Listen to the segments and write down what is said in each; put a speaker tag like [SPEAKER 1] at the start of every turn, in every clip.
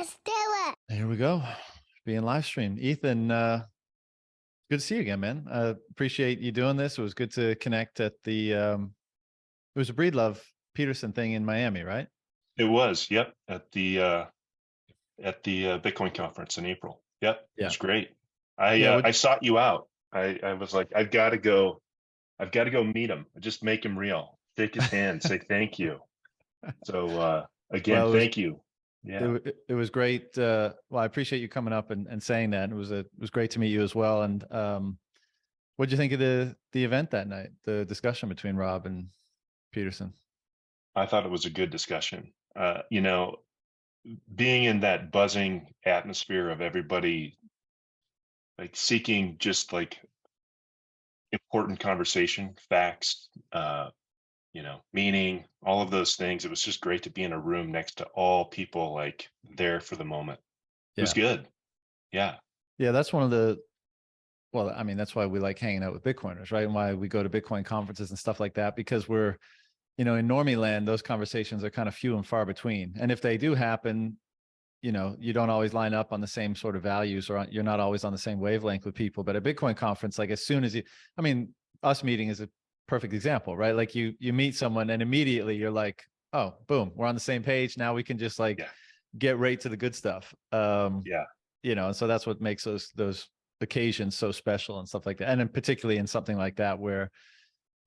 [SPEAKER 1] Let's do it.
[SPEAKER 2] Here we go. Being live streamed. Ethan, good to see you again, man. Appreciate you doing this. It was good to connect at it was a Breedlove Peterson thing in Miami, right?
[SPEAKER 3] It was, yep, at the Bitcoin conference in April. Yep, it
[SPEAKER 2] Yeah.
[SPEAKER 3] was great.
[SPEAKER 2] Yeah.
[SPEAKER 3] I sought you out. I was like, I've got to go meet him. Just make him real. Shake his hand, say thank you. So again,
[SPEAKER 2] Well,
[SPEAKER 3] thank you. Yeah.
[SPEAKER 2] it was great. Well, I appreciate you coming up and saying that. It was great to meet you as well. And what'd you think of the event that night, the discussion between Rob and Peterson?
[SPEAKER 3] I thought it was a good discussion. Being in that buzzing atmosphere of everybody like seeking just like important conversation, facts, meaning, all of those things. It was just great to be in a room next to all people like there for the moment. It was
[SPEAKER 2] Yeah.
[SPEAKER 3] good. Yeah.
[SPEAKER 2] Yeah. That's one of well, I mean, that's why we like hanging out with Bitcoiners, right? And why we go to Bitcoin conferences and stuff like that, because we're, in normie land, those conversations are kind of few and far between. And if they do happen, you don't always line up on the same sort of values, or you're not always on the same wavelength with people. But at Bitcoin conference, like as soon as us meeting is a perfect example, right? Like you meet someone and immediately you're like, oh, boom, we're on the same page. Now we can just get right to the good stuff.
[SPEAKER 3] Yeah.
[SPEAKER 2] And so that's what makes those occasions so special and stuff like that. And then particularly in something like that, where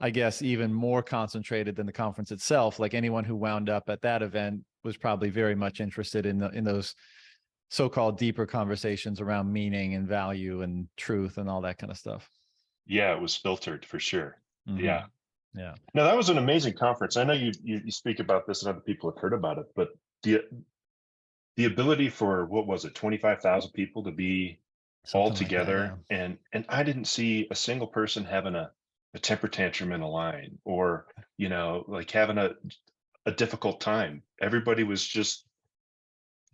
[SPEAKER 2] I guess even more concentrated than the conference itself, like anyone who wound up at that event was probably very much interested in those so-called deeper conversations around meaning and value and truth and all that kind of stuff.
[SPEAKER 3] Yeah, it was filtered for sure.
[SPEAKER 2] Mm-hmm.
[SPEAKER 3] Yeah.
[SPEAKER 2] Yeah.
[SPEAKER 3] No, that was an amazing conference. I know you speak about this and other people have heard about it, but the ability for, what was it, 25,000 people to be all
[SPEAKER 2] Something like that,
[SPEAKER 3] together,
[SPEAKER 2] yeah.
[SPEAKER 3] and I didn't see a single person having a temper tantrum in a line, or like having a difficult time. Everybody was just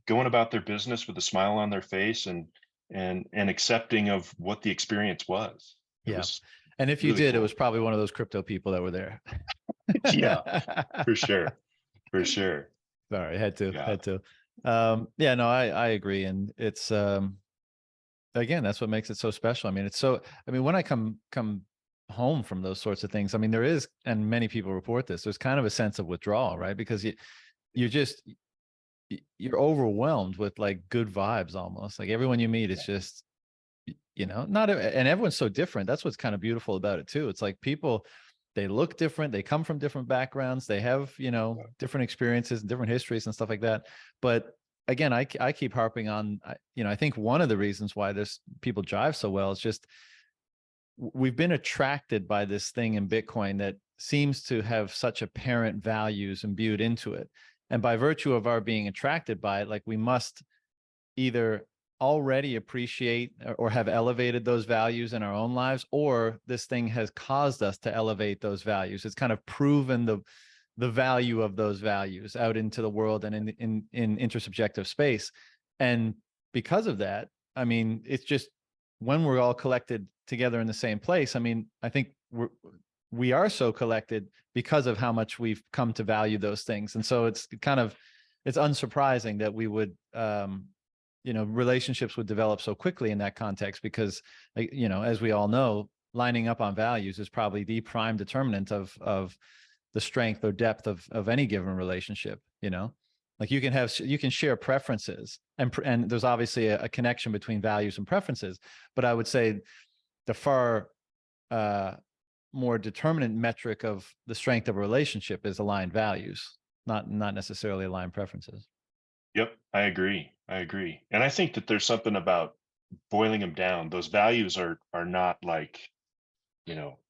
[SPEAKER 3] going about their business with a smile on their face, and accepting of what the experience was. It
[SPEAKER 2] Yeah.
[SPEAKER 3] was
[SPEAKER 2] And if you
[SPEAKER 3] really
[SPEAKER 2] did, it
[SPEAKER 3] cool.
[SPEAKER 2] was probably one of those crypto people that were there.
[SPEAKER 3] Yeah, for sure. For sure.
[SPEAKER 2] Sorry, had to.
[SPEAKER 3] Yeah.
[SPEAKER 2] Yeah, no, I agree. And it's again, that's what makes it so special. I mean, when I come home from those sorts of things, I mean, there is, and many people report this, there's kind of a sense of withdrawal, right? Because you're overwhelmed with like good vibes almost. Like everyone you meet is just, and everyone's so different. That's what's kind of beautiful about it too. It's like people, they look different, they come from different backgrounds, they have, different experiences and different histories and stuff like that. But again, I keep harping on, I think one of the reasons why there's people jive so well is just we've been attracted by this thing in Bitcoin that seems to have such apparent values imbued into it. And by virtue of our being attracted by it, like we must either already appreciate or have elevated those values in our own lives, or this thing has caused us to elevate those values. It's kind of proven the value of those values out into the world and in intersubjective space. And because of that, I mean, it's just when we're all collected together in the same place, I mean, I think we are so collected because of how much we've come to value those things. And so it's unsurprising that we would, relationships would develop so quickly in that context, because, as we all know, lining up on values is probably the prime determinant of the strength or depth of any given relationship. Like you can share preferences, and there's obviously a connection between values and preferences, but I would say the far more determinant metric of the strength of a relationship is aligned values, not necessarily aligned preferences.
[SPEAKER 3] Yep, I agree. And I think that there's something about boiling them down. Those values are not like,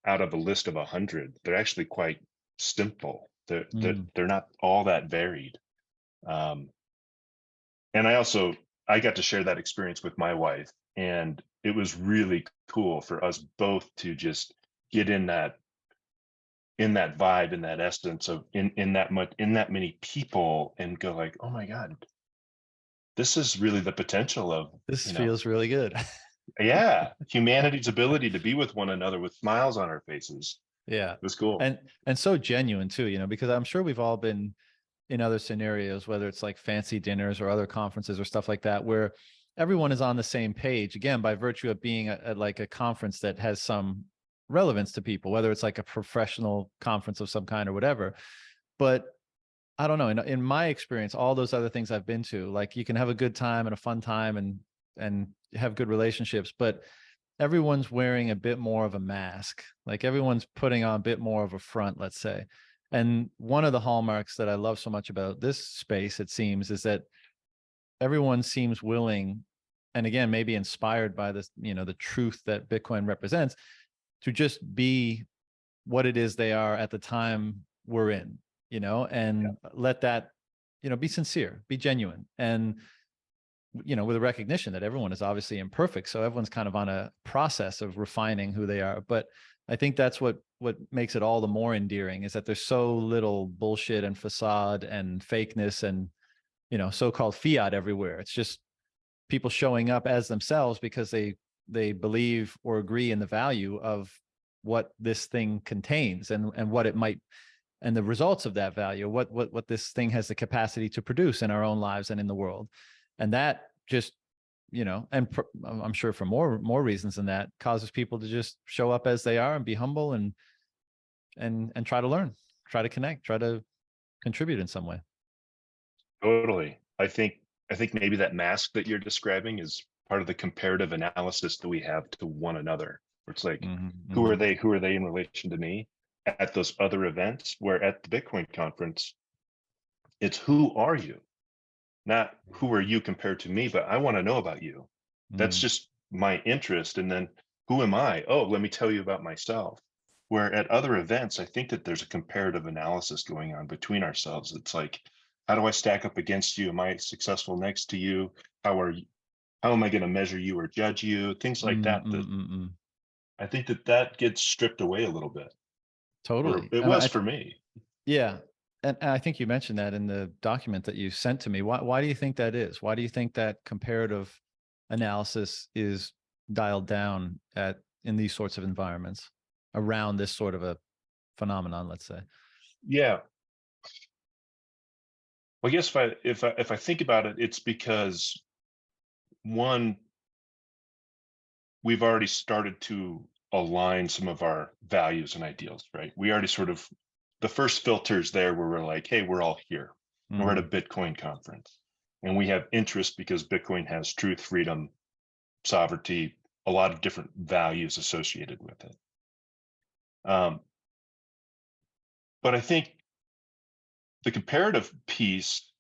[SPEAKER 3] out of a list of 100. They're actually quite simple. They're not all that varied. And I got to share that experience with my wife, and it was really cool for us both to just get in that vibe, in that essence of in that many people, and go like, oh my God, this is really the potential of
[SPEAKER 2] this feels really good.
[SPEAKER 3] Yeah, humanity's ability to be with one another with smiles on our faces.
[SPEAKER 2] Yeah,
[SPEAKER 3] It was cool.
[SPEAKER 2] and so genuine too, because I'm sure we've all been in other scenarios, whether it's like fancy dinners or other conferences or stuff like that, where everyone is on the same page, again, by virtue of being at like a conference that has some relevance to people, whether it's like a professional conference of some kind or whatever. But I don't know, in my experience, all those other things I've been to, like you can have a good time and a fun time and have good relationships, but everyone's wearing a bit more of a mask. Like everyone's putting on a bit more of a front, let's say. And one of the hallmarks that I love so much about this space, it seems, is that everyone seems willing, and again, maybe inspired by this, the truth that Bitcoin represents, to just be what it is they are at the time we're in, and let that, be sincere, be genuine. And with a recognition that everyone is obviously imperfect, so everyone's kind of on a process of refining who they are. But I think that's what makes it all the more endearing, is that there's so little bullshit and facade and fakeness and so-called fiat everywhere. It's just people showing up as themselves because they believe or agree in the value of what this thing contains and what it might, and the results of that value, what this thing has the capacity to produce in our own lives and in the world. And that just, and I'm sure for more reasons than that, causes people to just show up as they are and be humble and try to learn, try to connect, try to contribute in some way.
[SPEAKER 3] Totally. I think maybe that mask that you're describing is part of the comparative analysis that we have to one another. Where it's like, who are they? Who are they in relation to me? At those other events, where at the Bitcoin conference, it's who are you? Not who are you compared to me, but I want to know about you. That's just my interest. And then who am I? Oh, let me tell you about myself. Where at other events, I think that there's a comparative analysis going on between ourselves. It's like, how do I stack up against you? Am I successful next to you? How am I going to measure you or judge you? Things like that. I think that gets stripped away a little bit. Or
[SPEAKER 2] Totally.
[SPEAKER 3] it
[SPEAKER 2] And
[SPEAKER 3] was for me.
[SPEAKER 2] yeah. And I think you mentioned that in the document that you sent to me. Why do you think that is? Why do you think that comparative analysis is dialed down in these sorts of environments around this sort of a phenomenon, let's say?
[SPEAKER 3] Yeah. Well, I guess if I think about it, it's because, one, we've already started to align some of our values and ideals, right? We already sort of, the first filters there where we're like, hey, we're all here. And we're at a Bitcoin conference. And we have interest because Bitcoin has truth, freedom, sovereignty, a lot of different values associated with it. But I think the comparative piece,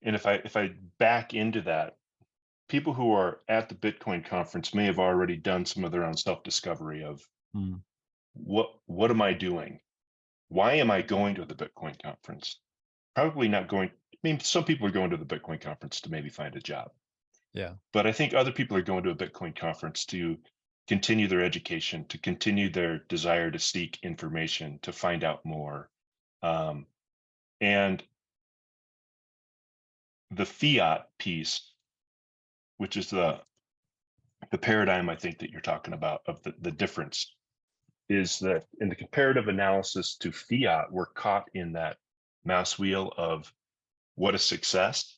[SPEAKER 3] and if I back into that, people who are at the Bitcoin conference may have already done some of their own self-discovery of what am I doing? Why am I going to the Bitcoin conference? Probably not going. I mean, some people are going to the Bitcoin conference to maybe find a job.
[SPEAKER 2] Yeah.
[SPEAKER 3] But I think other people are going to a Bitcoin conference to continue their education, to continue their desire to seek information, to find out more. And the fiat piece, which is the paradigm I think that you're talking about of the difference, is that in the comparative analysis to fiat, we're caught in that mouse wheel of what is success.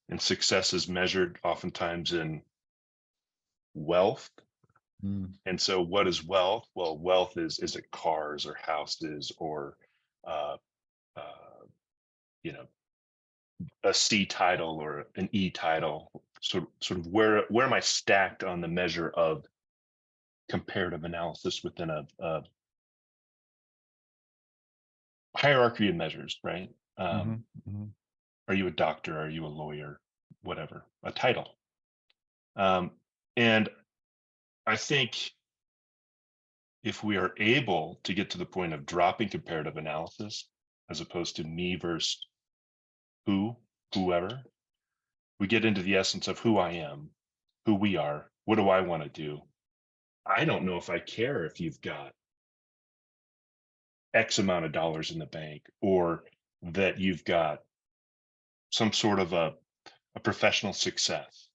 [SPEAKER 3] And success is measured oftentimes in wealth. And so what is wealth? Well, wealth is it cars or houses or uh, uh, you know, a C title or an E title? Sort of where am I stacked on the measure of comparative analysis within a hierarchy of measures, right? Are you a doctor? Are you a lawyer? Whatever, a title. And I think if we are able to get to the point of dropping comparative analysis, as opposed to me versus whoever, we get into the essence of who I am, who we are, what do I want to do? I don't know if I care if you've got X amount of dollars in the bank or that you've got some sort of a professional success,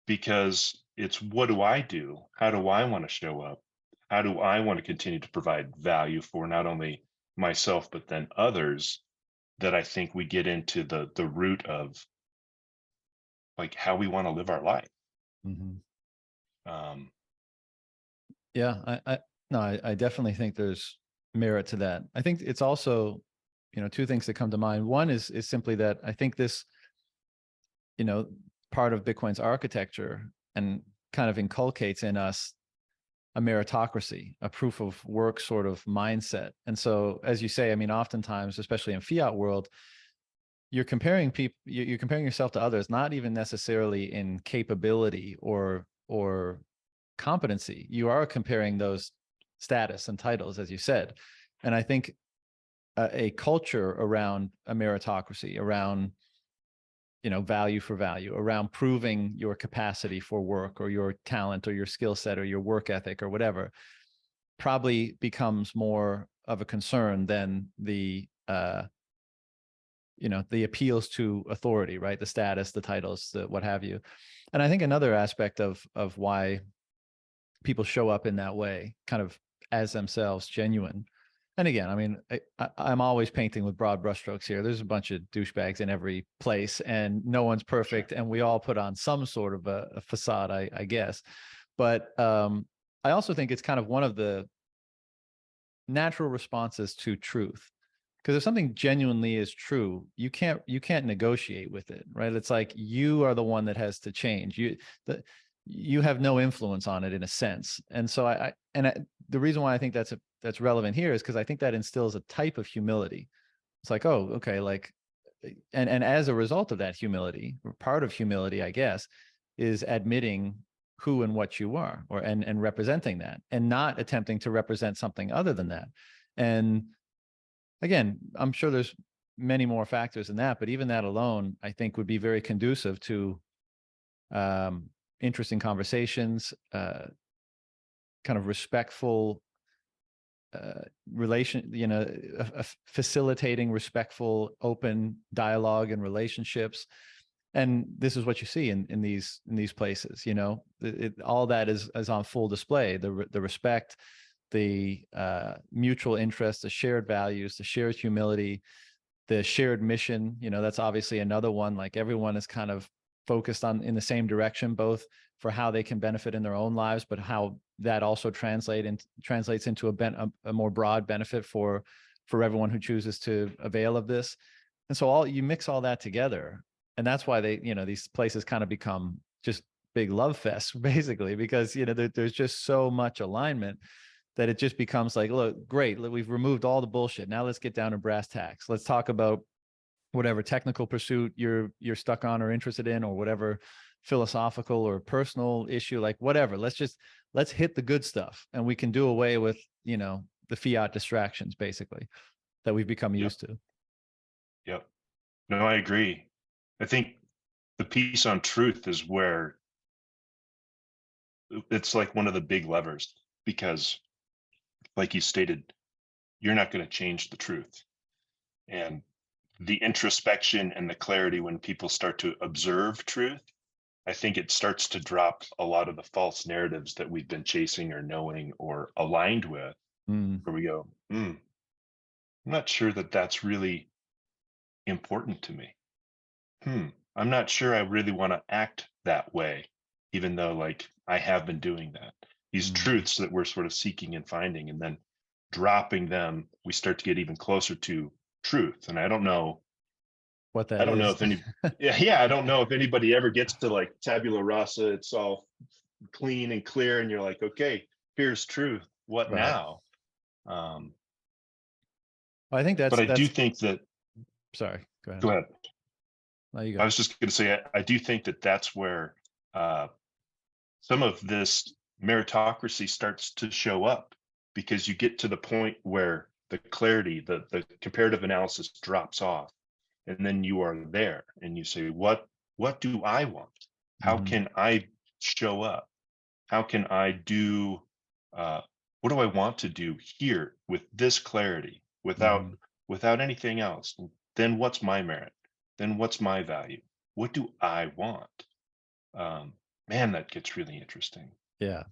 [SPEAKER 3] because it's what do I do? How do I want to show up? How do I want to continue to provide value for not only myself, but then others? that I think we get into the root of like how we want to live our life.
[SPEAKER 2] Mhm.
[SPEAKER 3] Um,
[SPEAKER 2] Yeah, I no, I definitely think there's merit to that. I think it's also, two things that come to mind. One is simply that I think this, you know, part of Bitcoin's architecture and kind of inculcates in us a meritocracy, a proof of work sort of mindset. And so, as you say, I mean, oftentimes, especially in fiat world, you're comparing people, you're comparing yourself to others, not even necessarily in capability or competency. You are comparing those status and titles, as you said. And I think a culture around a meritocracy, around value for value, around proving your capacity for work or your talent or your skill set or your work ethic or whatever, probably becomes more of a concern than the appeals to authority, right? The status, the titles, the what have you. And I think another aspect of why people show up in that way, kind of as themselves, genuine. And again, I mean, I'm always painting with broad brushstrokes here. There's a bunch of douchebags in every place, and no one's perfect,
[SPEAKER 3] sure.
[SPEAKER 2] and we all put on some sort of a facade, I guess. But I also think it's kind of one of the natural responses to truth, because if something genuinely is true, you can't negotiate with it, right? It's like you are the one that has to change. You have no influence on it in a sense. And so the reason why I think that's relevant here is because I think that instills a type of humility. It's like, oh, okay, like, and as a result of that humility, or part of humility, I guess, is admitting who and what you are, or and representing that, and not attempting to represent something other than that. And again, I'm sure there's many more factors than that, but even that alone, I think, would be very conducive to um, interesting conversations, kind of respectful relation, facilitating respectful, open dialogue and relationships. And this is what you see in these places. All that is on full display. The respect, the mutual interest, the shared values, the shared humility, the shared mission. That's obviously another one. Like, everyone is kind of focused on in the same direction, both for how they can benefit in their own lives, but how that also translates into a more broad benefit for everyone who chooses to avail of this. And so you mix all that together, and that's why these places kind of become just big love fests, basically, because there's just so much alignment that it just becomes like, look, great, we've removed all the bullshit. Now let's get down to brass tacks. Let's talk about whatever technical pursuit you're stuck on or interested in, or whatever philosophical or personal issue, like whatever. Let's hit the good stuff, and we can do away with the fiat distractions, basically, that we've become
[SPEAKER 3] Yep.
[SPEAKER 2] used to.
[SPEAKER 3] Yep. No, I agree. I think the piece on truth is where it's like one of the big levers, because like you stated, you're not going to change the truth. And the introspection and the clarity when people start to observe truth, I think it starts to drop a lot of the false narratives that we've been chasing or knowing or aligned with,
[SPEAKER 2] Mm,
[SPEAKER 3] where we go, I'm not sure that that's really important to me. Hmm. I'm not sure I really want to act that way, even though like I have been doing that. These
[SPEAKER 2] mm.
[SPEAKER 3] truths that we're sort of seeking and finding, and then dropping them, we start to get even closer to truth. And
[SPEAKER 2] What
[SPEAKER 3] I
[SPEAKER 2] that
[SPEAKER 3] don't know
[SPEAKER 2] is.
[SPEAKER 3] if any, yeah, I don't know if anybody ever gets to like tabula rasa. It's all clean and clear, and you're like, okay, here's truth. What
[SPEAKER 2] Right.
[SPEAKER 3] now? Um,
[SPEAKER 2] Well, I think
[SPEAKER 3] but
[SPEAKER 2] that's
[SPEAKER 3] I do
[SPEAKER 2] that's
[SPEAKER 3] think that.
[SPEAKER 2] sorry, go ahead.
[SPEAKER 3] Go ahead.
[SPEAKER 2] There you
[SPEAKER 3] I
[SPEAKER 2] go.
[SPEAKER 3] was just going to say, I do think that that's where uh, some of this meritocracy starts to show up, because you get to the point where the clarity, the comparative analysis drops off, and then you are there and you say, what do I want? How
[SPEAKER 2] Hmm.
[SPEAKER 3] can I show up? How can I do, uh, what do I want to do here with this clarity,
[SPEAKER 2] Hmm.
[SPEAKER 3] without anything else? Then what's my merit? Then what's my value? What do I want? um, Man, that gets really interesting.
[SPEAKER 2] Yeah.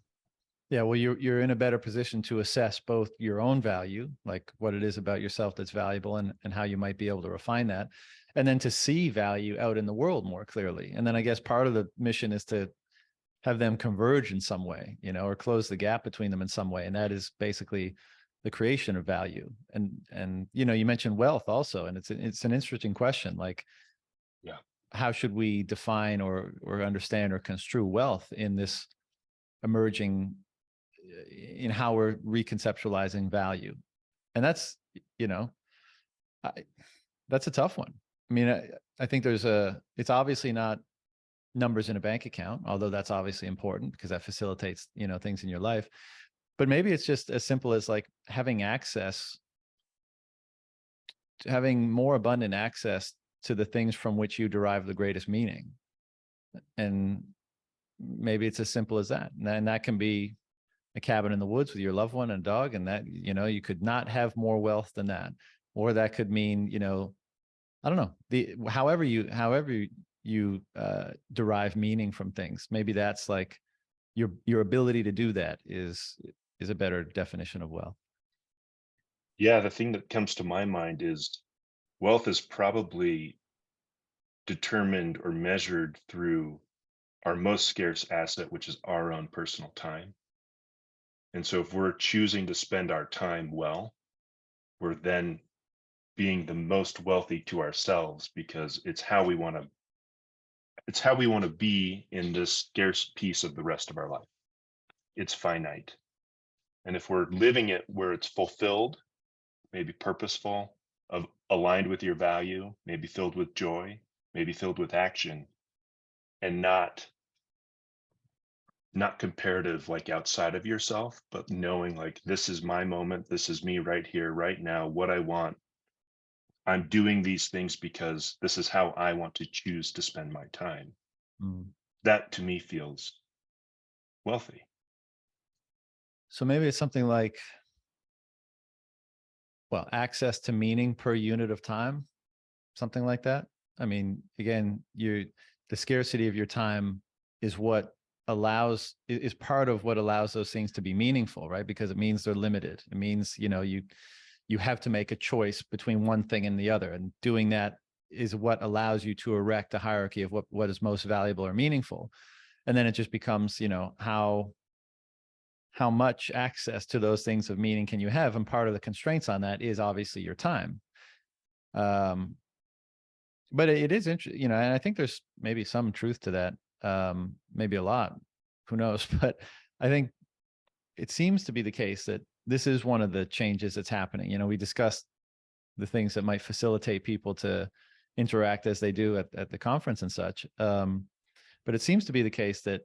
[SPEAKER 2] Yeah, well, you're in a better position to assess both your own value, like what it is about yourself that's valuable, and how you might be able to refine that, and then to see value out in the world more clearly. And then I guess part of the mission is to have them converge in some way, or close the gap between them in some way. And that is basically the creation of value. And you mentioned wealth also, and it's an interesting question. Like,
[SPEAKER 3] Yeah.
[SPEAKER 2] how should we define or understand or construe wealth in this emerging, in how we're reconceptualizing value? And that's, you know, I, that's a tough one. I mean, I think it's obviously not numbers in a bank account, although that's obviously important because that facilitates, things in your life. But maybe it's just as simple as like having more abundant access to the things from which you derive the greatest meaning. And maybe it's as simple as that. And that can be a cabin in the woods with your loved one and a dog, and that, you could not have more wealth than that. Or that could mean, I don't know, however you derive meaning from things. Maybe that's like your ability to do that is a better definition of wealth.
[SPEAKER 3] Yeah, the thing that comes to my mind is wealth is probably determined or measured through our most scarce asset, which is our own personal time. And so if we're choosing to spend our time well, we're then being the most wealthy to ourselves, because it's how we want to be in this scarce piece of the rest of our life. It's finite. And if we're living it where it's fulfilled, maybe purposeful, aligned with your value, maybe filled with joy, maybe filled with action, and not comparative, like outside of yourself, but knowing like, this is my moment, this is me right here, right now, what I want. I'm doing these things because this is how I want to choose to spend my time.
[SPEAKER 2] Mm.
[SPEAKER 3] That to me feels wealthy.
[SPEAKER 2] So maybe it's something like, well, access to meaning per unit of time, something like that. I mean, again, the scarcity of your time is what is part of what allows those things to be meaningful, right? Because it means they're limited. It means, you have to make a choice between one thing and the other. And doing that is what allows you to erect a hierarchy of what is most valuable or meaningful. And then it just becomes, how much access to those things of meaning can you have? And part of the constraints on that is obviously your time. But it is interesting, and I think there's maybe some truth to that. Maybe a lot, who knows? But I think it seems to be the case that this is one of the changes that's happening. We discussed the things that might facilitate people to interact as they do at the conference and such. But it seems to be the case that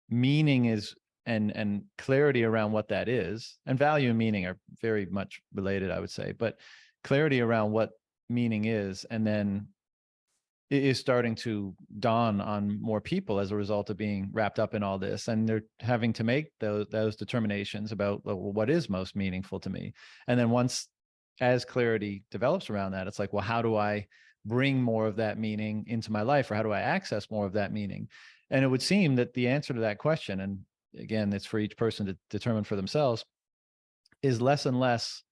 [SPEAKER 2] meaning is and clarity around what that is, and value and meaning are very much related, I would say, but clarity around what meaning is, and then it is starting to dawn on more people as a result of being wrapped up in all this, and they're having to make those determinations about, well, what is most meaningful to me. And then as clarity develops around that, it's like, well, how do I bring more of that meaning into my life, or how do I access more of that meaning? And it would seem that the answer to that question, and again, it's for each person to determine for themselves, is less and less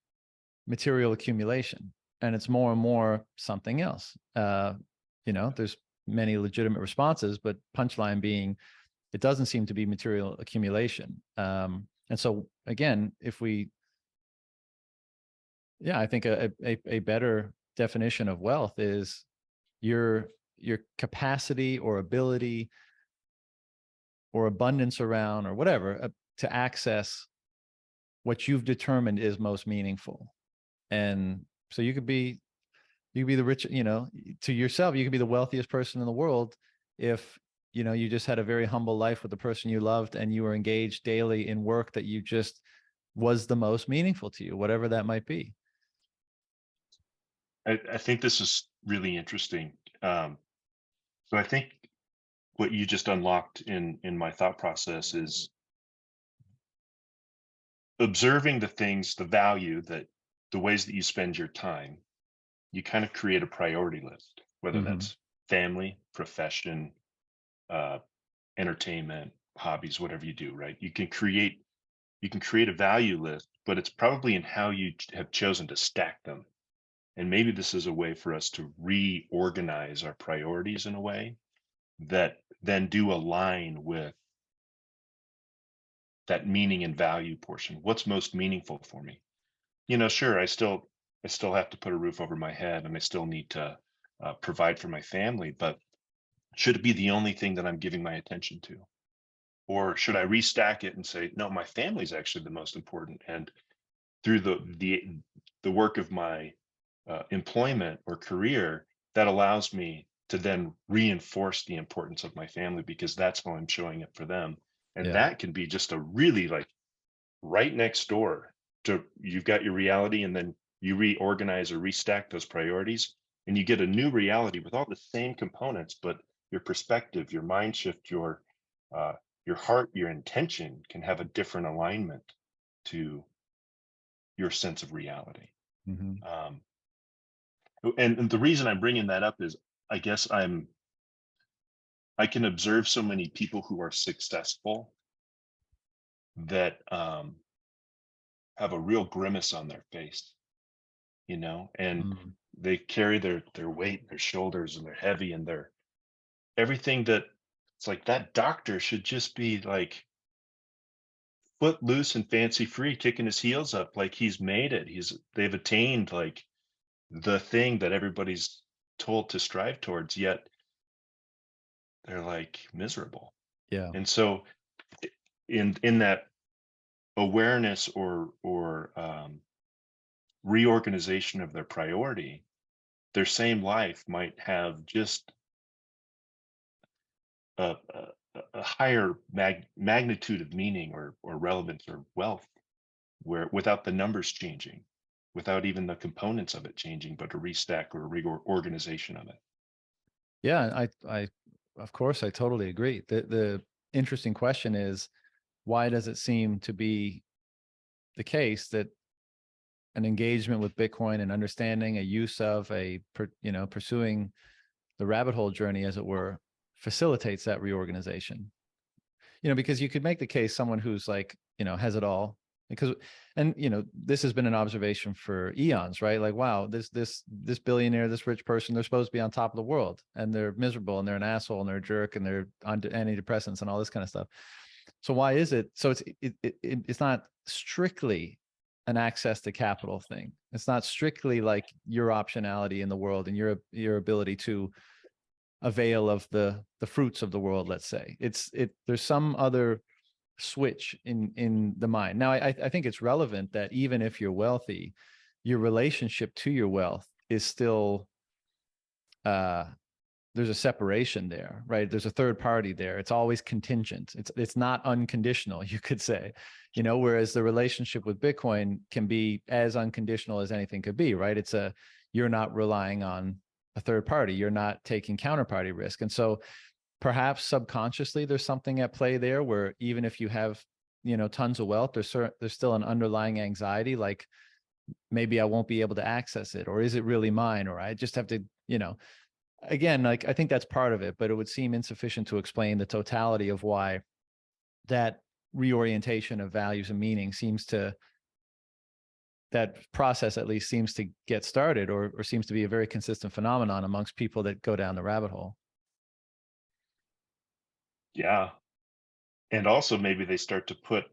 [SPEAKER 2] material accumulation, and it's more and more something else. There's many legitimate responses, but punchline being, it doesn't seem to be material accumulation. And so again, I think a better definition of wealth is your capacity or ability or abundance around, or whatever, to access what you've determined is most meaningful. And so you could be the rich, to yourself, you could be the wealthiest person in the world if, you just had a very humble life with the person you loved, and you were engaged daily in work that you just was the most meaningful to you, whatever that might be.
[SPEAKER 3] I think this is really interesting. So I think what you just unlocked in my thought process is observing the value, that the ways that you spend your time. You kind of create a priority list, whether
[SPEAKER 2] Mm-hmm.
[SPEAKER 3] that's family, profession, uh, entertainment, hobbies, whatever you do, right? You can create a value list, but it's probably in how you have chosen to stack them. And maybe this is a way for us to reorganize our priorities in a way that then do align with that meaning and value portion. What's most meaningful for me? Sure, I still have to put a roof over my head, and I still need to provide for my family, but should it be the only thing that I'm giving my attention to? Or should I restack it and say, no, my family is actually the most important? And through the work of my employment or career, that allows me to then reinforce the importance of my family because that's how I'm showing up for them. And
[SPEAKER 2] Yeah.
[SPEAKER 3] that can be just a really like right next door to you've got your reality, and then you reorganize or restack those priorities, and you get a new reality with all the same components, but your perspective, your mind shift, uh, your heart, your intention can have a different alignment to your sense of reality.
[SPEAKER 2] Hmm.
[SPEAKER 3] um, and the reason I'm bringing that up is I guess I can observe so many people who are successful that have a real grimace on their face, and
[SPEAKER 2] Mm.
[SPEAKER 3] they carry their weight in their shoulders, and they're heavy, and they're everything that it's like that doctor should just be like foot loose and fancy free, kicking his heels up like he's made it. They've attained like the thing that everybody's told to strive towards, yet they're like miserable.
[SPEAKER 2] Yeah.
[SPEAKER 3] And so in that awareness or reorganization of their priority, their same life might have just a higher magnitude of meaning or relevance or wealth, where without the numbers changing, without even the components of it changing, but a restack or a reorganization of it.
[SPEAKER 2] Yeah. Of course, I totally agree. The interesting question is, why does it seem to be the case that an engagement with Bitcoin and understanding a use of pursuing the rabbit hole journey, as it were, facilitates that reorganization? Because you could make the case someone who's like, has it all, because, and this has been an observation for eons, right? Like, wow, this billionaire, this rich person, they're supposed to be on top of the world, and they're miserable, and they're an asshole, and they're a jerk, and they're on antidepressants and all this kind of stuff. So why is it? So it's not strictly an access to capital thing. It's not strictly like your optionality in the world and your ability to avail of the fruits of the world, let's say. There's some other switch in the mind. Now I think it's relevant that even if you're wealthy, your relationship to your wealth is still uh there's a separation there, right? There's a third party there. It's always contingent. It's not unconditional, you could say, whereas the relationship with Bitcoin can be as unconditional as anything could be, right? You're not relying on a third party. You're not taking counterparty risk. And so perhaps subconsciously there's something at play there where even if you have, tons of wealth, there's still an underlying anxiety, like maybe I won't be able to access it, or is it really mine? Or I just have to, again, like I think that's part of it, but it would seem insufficient to explain the totality of why that reorientation of values and meaning that process at least seems to get started, or seems to be a very consistent phenomenon amongst people that go down the rabbit hole.
[SPEAKER 3] Yeah. And also maybe they start to put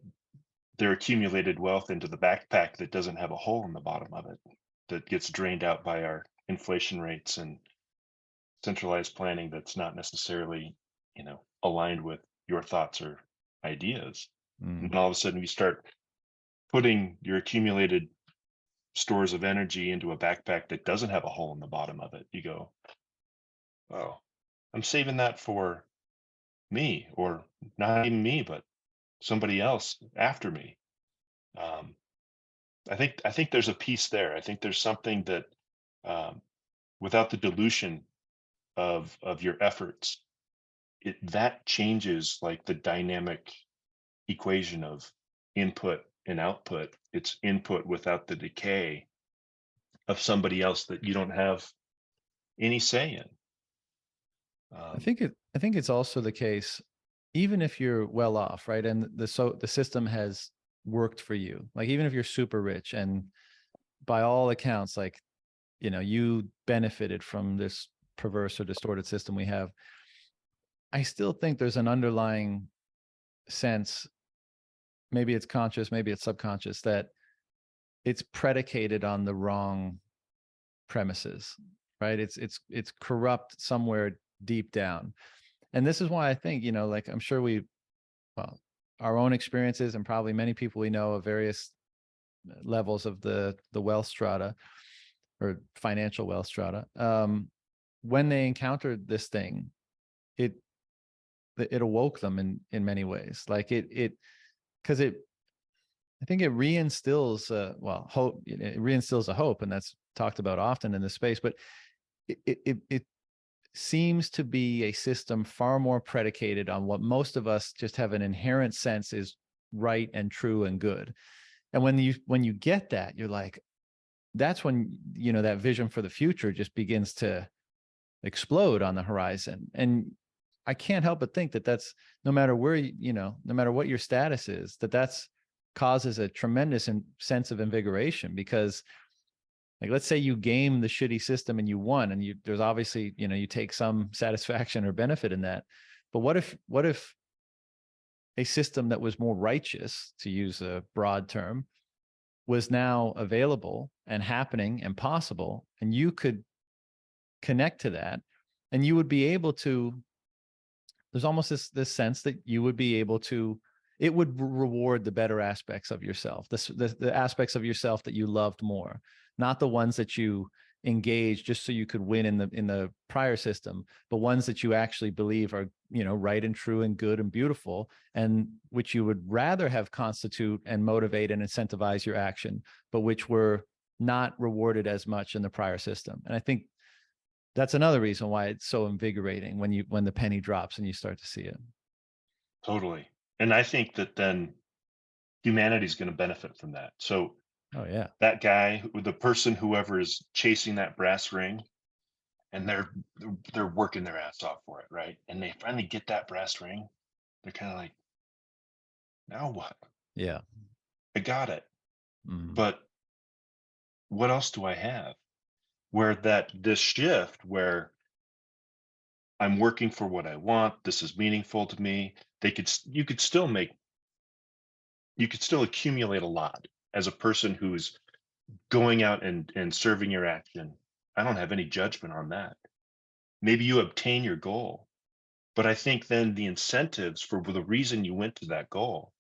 [SPEAKER 3] their accumulated wealth into the backpack that doesn't have a hole in the bottom of it, that gets drained out by our inflation rates and centralized planning that's not necessarily, aligned with your thoughts or ideas. And
[SPEAKER 2] Mm.
[SPEAKER 3] then all of a sudden you start putting your accumulated stores of energy into a backpack that doesn't have a hole in the bottom of it. You go, oh, I'm saving that for me, or not even me, but somebody else after me. Um, I think there's a piece there. I think there's something that um, without the dilution of your efforts, that changes like the dynamic equation of input and output. It's input without the decay of somebody else that you don't have any say in.
[SPEAKER 2] I
[SPEAKER 3] Um,
[SPEAKER 2] think it. I think it's also the case. even if you're well off, right? And the system has worked for you. Like even if you're super rich and by all accounts, like, you benefited from this perverse or distorted system we have. I still think there's an underlying sense, maybe it's conscious, maybe it's subconscious, that it's predicated on the wrong premises, right? It's corrupt somewhere deep down. And this is why I think, like I'm sure well, our own experiences and probably many people we know of various levels of the wealth strata or financial wealth strata, when they encountered this thing, it awoke them in many ways. Like because I think it reinstills hope. It reinstills a hope, and that's talked about often in this space. But it seems to be a system far more predicated on what most of us just have an inherent sense is right and true and good. And when you get that, you're like, that's when that vision for the future just begins to explode on the horizon. And I can't help but think that that's, no matter where no matter what your status is, that's causes a tremendous sense of invigoration. Because like, let's say you game the shitty system and you won, and there's obviously, you take some satisfaction or benefit in that. But what if a system that was more righteous, to use a broad term, was now available and happening and possible, and you could connect to that, and you would be able to, there's almost this sense that you would be able to, it would reward the better aspects of yourself, the aspects of yourself that you loved more, not the ones that you engaged just so you could win in the prior system, but ones that you actually believe are, right and true and good and beautiful, and which you would rather have constitute and motivate and incentivize your action, but which were not rewarded as much in the prior system. And I think that's another reason why it's so invigorating when the penny drops and you start to see it.
[SPEAKER 3] Totally. And I think that then humanity's going to benefit from that. So
[SPEAKER 2] Oh yeah.
[SPEAKER 3] that guy, the person, whoever is chasing that brass ring, and they're working their ass off for it, right? And they finally get that brass ring. They're kind of like, now what?
[SPEAKER 2] Yeah.
[SPEAKER 3] I got it.
[SPEAKER 2] Mhm.
[SPEAKER 3] But what else do I have? Where this shift where I'm working for what I want, this is meaningful to me. You could still accumulate a lot as a person who's going out and serving your action. I don't have any judgment on that. Maybe you obtain your goal, but I think then the incentives for the reason you went to that goal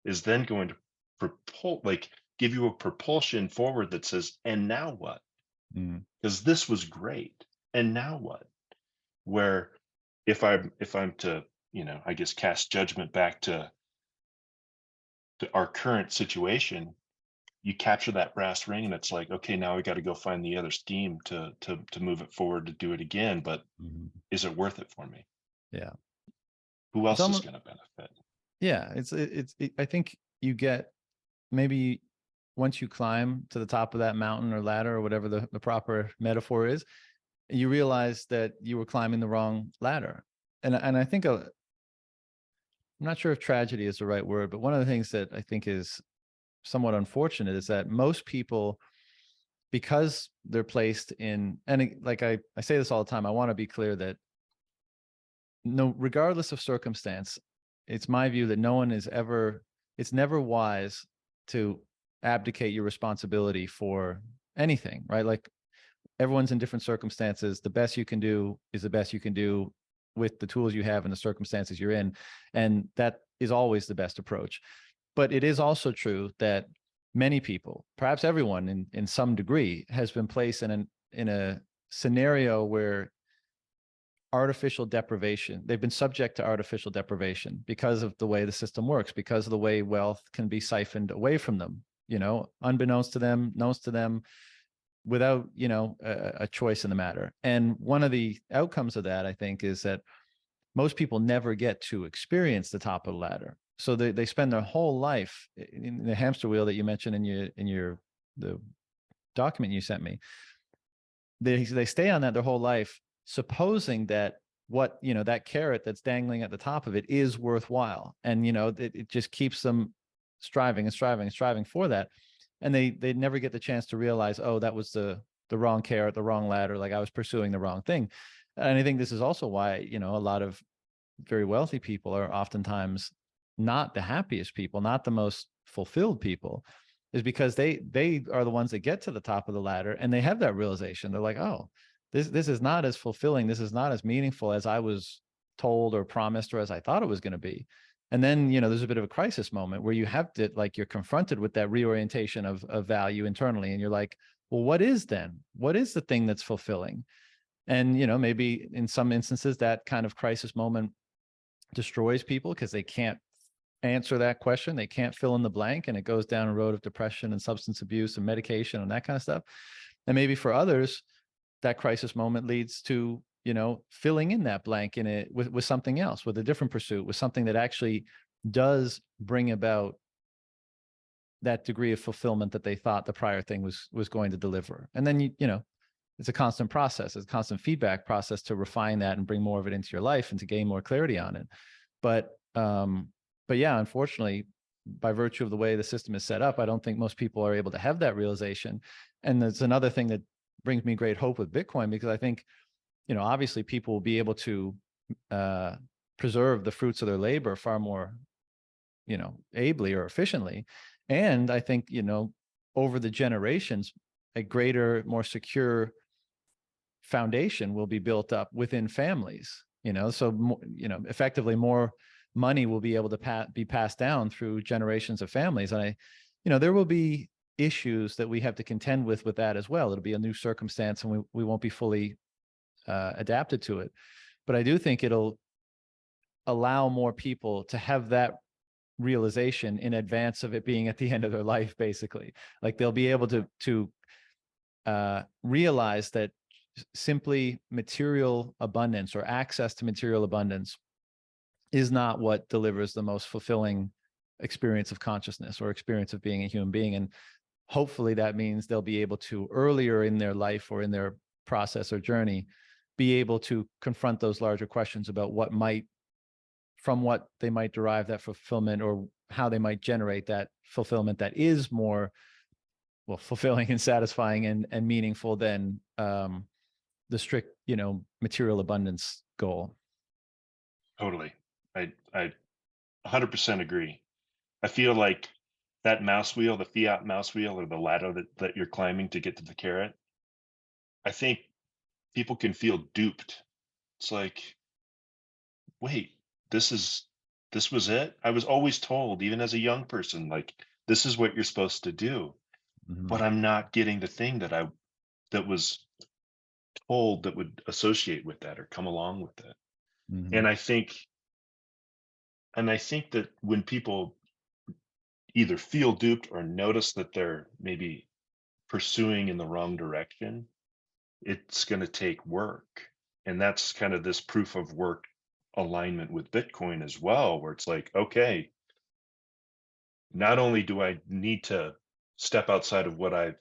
[SPEAKER 3] is then going to give you a propulsion forward that says, and now what?
[SPEAKER 2] Mhm.
[SPEAKER 3] Because this was great. And now what? Where if I'm to, I guess, cast judgment back to our current situation, you capture that brass ring and it's like, okay, now we got to go find the other steam to move it forward, to do it again. But
[SPEAKER 2] Mhm.
[SPEAKER 3] is it worth it for me?
[SPEAKER 2] Yeah.
[SPEAKER 3] Who
[SPEAKER 2] It's
[SPEAKER 3] else is
[SPEAKER 2] almost,
[SPEAKER 3] going to benefit?
[SPEAKER 2] yeah, I think you get, maybe once you climb to the top of that mountain or ladder or whatever the proper metaphor is, you realize that you were climbing the wrong ladder. And I think I'm not sure if tragedy is the right word, but one of the things that I think is somewhat unfortunate is that most people, because they're placed in, and like I say this all the time, I want to be clear that no, regardless of circumstance, it's my view that no one is ever, it's never wise to abdicate your responsibility for anything, right? Like everyone's in different circumstances. The best you can do is the best you can do with the tools you have and the circumstances you're in. And that is always the best approach. But it is also true that many people, perhaps everyone in some degree, has been placed in a scenario where artificial deprivation, they've been subject to artificial deprivation because of the way the system works, because of the way wealth can be siphoned away from them, unbeknownst to them, known to them, without a choice in the matter. And one of the outcomes of that, I think, is that most people never get to experience the top of the ladder. So they spend their whole life in the hamster wheel that you mentioned in the document you sent me. They stay on that their whole life, supposing that what, that carrot that's dangling at the top of it is worthwhile. And, it just keeps them striving and striving and striving for that. And they never get the chance to realize, oh, that was the wrong carrot, the wrong ladder. Like I was pursuing the wrong thing. And I think this is also why, a lot of very wealthy people are oftentimes not the happiest people, not the most fulfilled people, is because they are the ones that get to the top of the ladder and they have that realization. They're like, oh, this is not as fulfilling, this is not as meaningful as I was told or promised or as I thought it was going to be. And then, there's a bit of a crisis moment where you have to, like, you're confronted with that reorientation of value internally, and you're like, well, what is the thing that's fulfilling? And, maybe in some instances that kind of crisis moment destroys people because they can't answer that question. They can't fill in the blank, and it goes down a road of depression and substance abuse and medication and that kind of stuff. And maybe for others, that crisis moment leads to, filling in that blank in it with something else, with a different pursuit, with something that actually does bring about that degree of fulfillment that they thought the prior thing was going to deliver. And then, it's a constant process, it's a constant feedback process to refine that and bring more of it into your life and to gain more clarity on it. But yeah, unfortunately, by virtue of the way the system is set up, I don't think most people are able to have that realization. And there's another thing that brings me great hope with Bitcoin, because I think, obviously people will be able to preserve the fruits of their labor far more, ably or efficiently. And I think, over the generations, a greater, more secure foundation will be built up within families, so, effectively more money will be able to be passed down through generations of families. And there will be issues that we have to contend with that as well. It'll be a new circumstance, and we won't be fully adapted to it. But I do think it'll allow more people to have that realization in advance of it being at the end of their life, basically. Like they'll be able to realize that simply material abundance or access to material abundance is not what delivers the most fulfilling experience of consciousness or experience of being a human being. And hopefully that means they'll be able to, earlier in their life or in their process or journey, be able to confront those larger questions about from what they might derive that fulfillment, or how they might generate that fulfillment that is more, well, fulfilling and satisfying and meaningful than the strict, material abundance goal.
[SPEAKER 3] Totally. I 100% agree. I feel like that mouse wheel, the fiat mouse wheel, or the ladder that you're climbing to get to the carrot, I think people can feel duped. It's like, wait, this was it? I was always told, even as a young person, like, this is what you're supposed to do, but I'm not getting the thing that was told that would associate with that or come along with it. And I think that when people either feel duped or notice that they're maybe pursuing in the wrong direction, it's going to take work. And that's kind of this proof of work alignment with Bitcoin as well, where it's like, okay, not only do I need to step outside of what I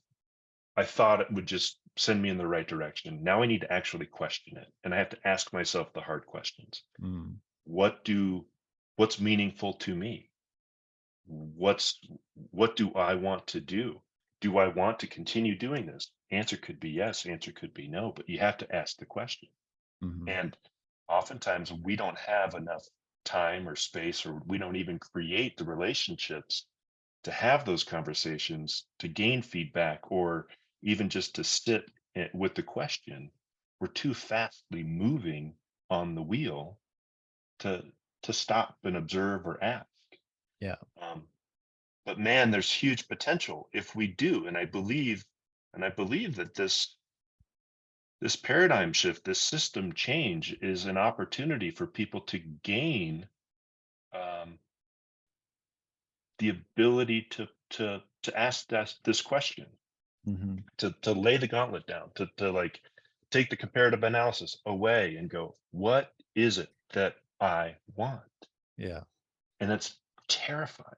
[SPEAKER 3] thought it would just send me in the right direction, now I need to actually question it. And I have to ask myself the hard questions. What's meaningful to me? What do I want to do? Do I want to continue doing this? Answer could be yes, answer could be no, but you have to ask the question. And oftentimes we don't have enough time or space, or we don't even create the relationships to have those conversations, to gain feedback, or even just to sit with the question. We're too fastly moving on the wheel to stop and observe or ask.
[SPEAKER 2] Yeah.
[SPEAKER 3] But man, there's huge potential if we do. And I believe that this paradigm shift, this system change, is an opportunity for people to gain the ability to ask this question, to lay the gauntlet down, to like take the comparative analysis away and go, what is it that I want?
[SPEAKER 2] Yeah.
[SPEAKER 3] And it's terrifying.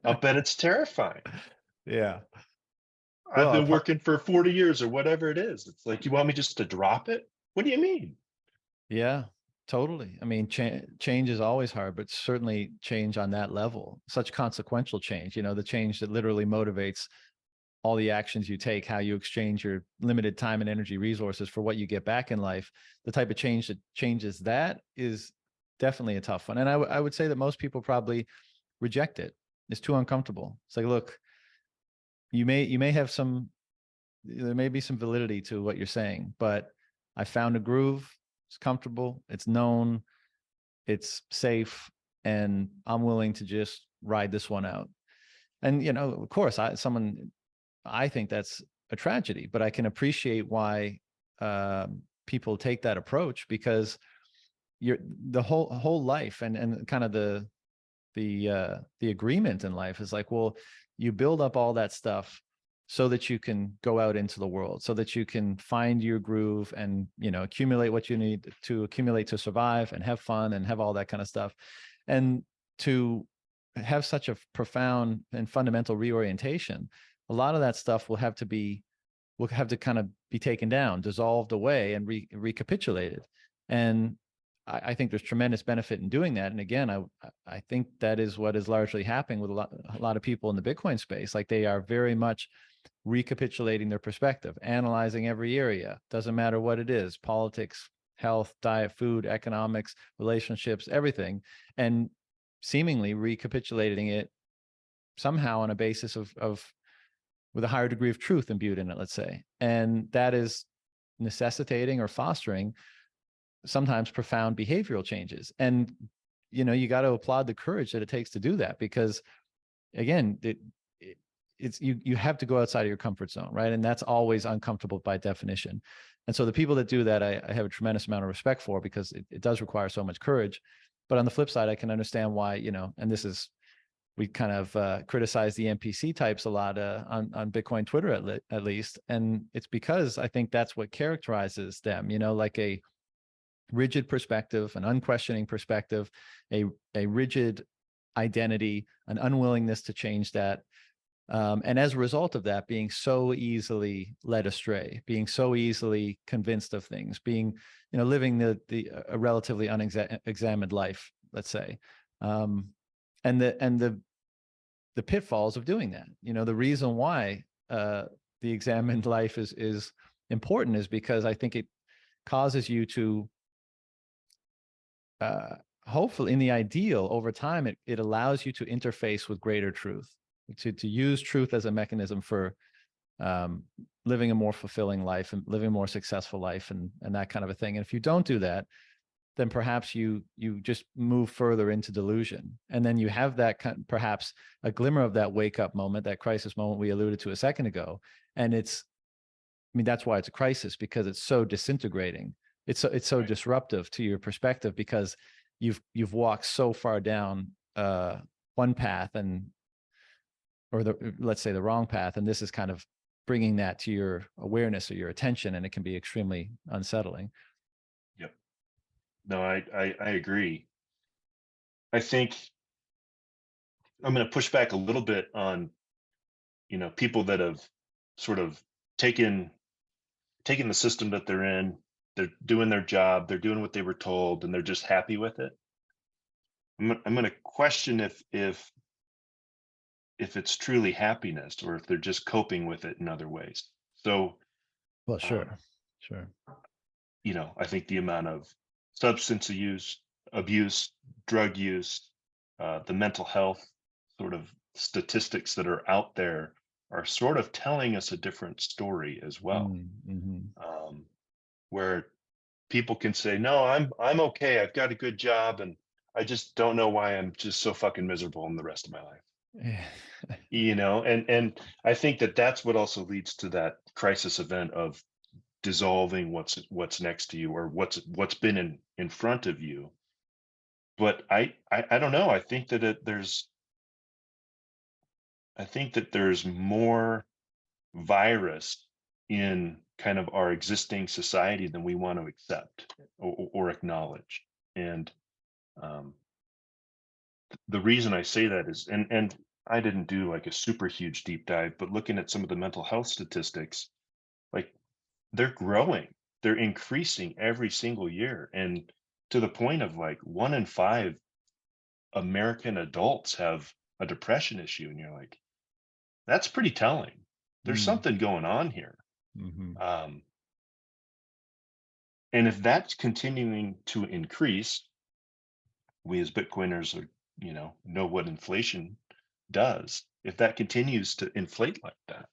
[SPEAKER 3] I'll bet it's terrifying.
[SPEAKER 2] Yeah.
[SPEAKER 3] I've been working for 40 years or whatever it is. It's like, you want me just to drop it? What do you mean?
[SPEAKER 2] Yeah, totally. I mean, change is always hard, but certainly change on that level, such consequential change, the change that literally motivates all the actions you take, how you exchange your limited time and energy resources for what you get back in life. The type of change that changes that is definitely a tough one. And I would say that most people probably reject it. It's too uncomfortable. It's like, look, you may have some, there may be some validity to what you're saying, but I found a groove. It's comfortable. It's known. It's safe, and I'm willing to just ride this one out. And of course, I think that's a tragedy, but I can appreciate why people take that approach, because you're the whole life, and kind of the agreement in life is like, well, you build up all that stuff so that you can go out into the world, so that you can find your groove and accumulate what you need to accumulate to survive and have fun and have all that kind of stuff. And to have such a profound and fundamental reorientation, a lot of that stuff will have to kind of be taken down, dissolved away, and recapitulated. And I think there's tremendous benefit in doing that. And again, I think that is what is largely happening with a lot of people in the Bitcoin space. Like, they are very much recapitulating their perspective, analyzing every area. Doesn't matter what it is: politics, health, diet, food, economics, relationships, everything, and seemingly recapitulating it somehow on a basis of with a higher degree of truth imbued in it, let's say. And that is necessitating or fostering sometimes profound behavioral changes. And you got to applaud the courage that it takes to do that, because again, it's you have to go outside of your comfort zone, right? And that's always uncomfortable by definition. And so the people that do that, I have a tremendous amount of respect for, because it does require so much courage. But on the flip side, I can understand why, and this is, we kind of criticize the NPC types a lot on Bitcoin Twitter at least, and it's because I think that's what characterizes them. Like a rigid perspective, an unquestioning perspective, a rigid identity, an unwillingness to change that. And as a result of that, being so easily led astray, being so easily convinced of things, being, living a relatively unexamined life, let's say. And the pitfalls of doing that. The reason why the examined life is important is because I think it causes you to hopefully, in the ideal, over time, it allows you to interface with greater truth, to use truth as a mechanism for living a more fulfilling life and living a more successful life, and that kind of a thing. And if you don't do that, then perhaps you just move further into delusion. And then you have that perhaps a glimmer of that wake up moment, that crisis moment we alluded to a second ago. And that's why it's a crisis, because it's so disintegrating. It's so
[SPEAKER 3] Right.
[SPEAKER 2] disruptive to your perspective, because you've walked so far down one path, or let's say the wrong path. And this is kind of bringing that to your awareness or your attention, and it can be extremely unsettling.
[SPEAKER 3] Yep. No, I agree. I think I'm going to push back a little bit on, people that have sort of taken the system that they're in. They're doing their job, they're doing what they were told, and they're just happy with it. I'm going to question if it's truly happiness, or if they're just coping with it in other ways. So,
[SPEAKER 2] Well,
[SPEAKER 3] um,
[SPEAKER 2] sure.
[SPEAKER 3] I think the amount of substance abuse, drug use, the mental health sort of statistics that are out there are sort of telling us a different story as well.
[SPEAKER 2] Mm-hmm.
[SPEAKER 3] Um, where people can say, "No, I'm okay. I've got a good job, and I just don't know why I'm just so fucking miserable in the rest of my life."
[SPEAKER 2] Yeah.
[SPEAKER 3] And I think that that's what also leads to that crisis event of dissolving what's next to you, or what's been in front of you. But I don't know. I think that there's more virus in kind of our existing society than we want to accept, or acknowledge. And um, the reason I say that is, and I didn't do like a super huge deep dive, but looking at some of the mental health statistics, like, they're growing. they're increasing every single year, and to the point of like 1 in 5 American adults have a depression issue, and you're like, that's pretty telling. There's
[SPEAKER 2] Mm,
[SPEAKER 3] something going on here.
[SPEAKER 2] mhm,
[SPEAKER 3] Um, and if that's continuing to increase, we as Bitcoiners are, know what inflation does. If that continues to inflate like that,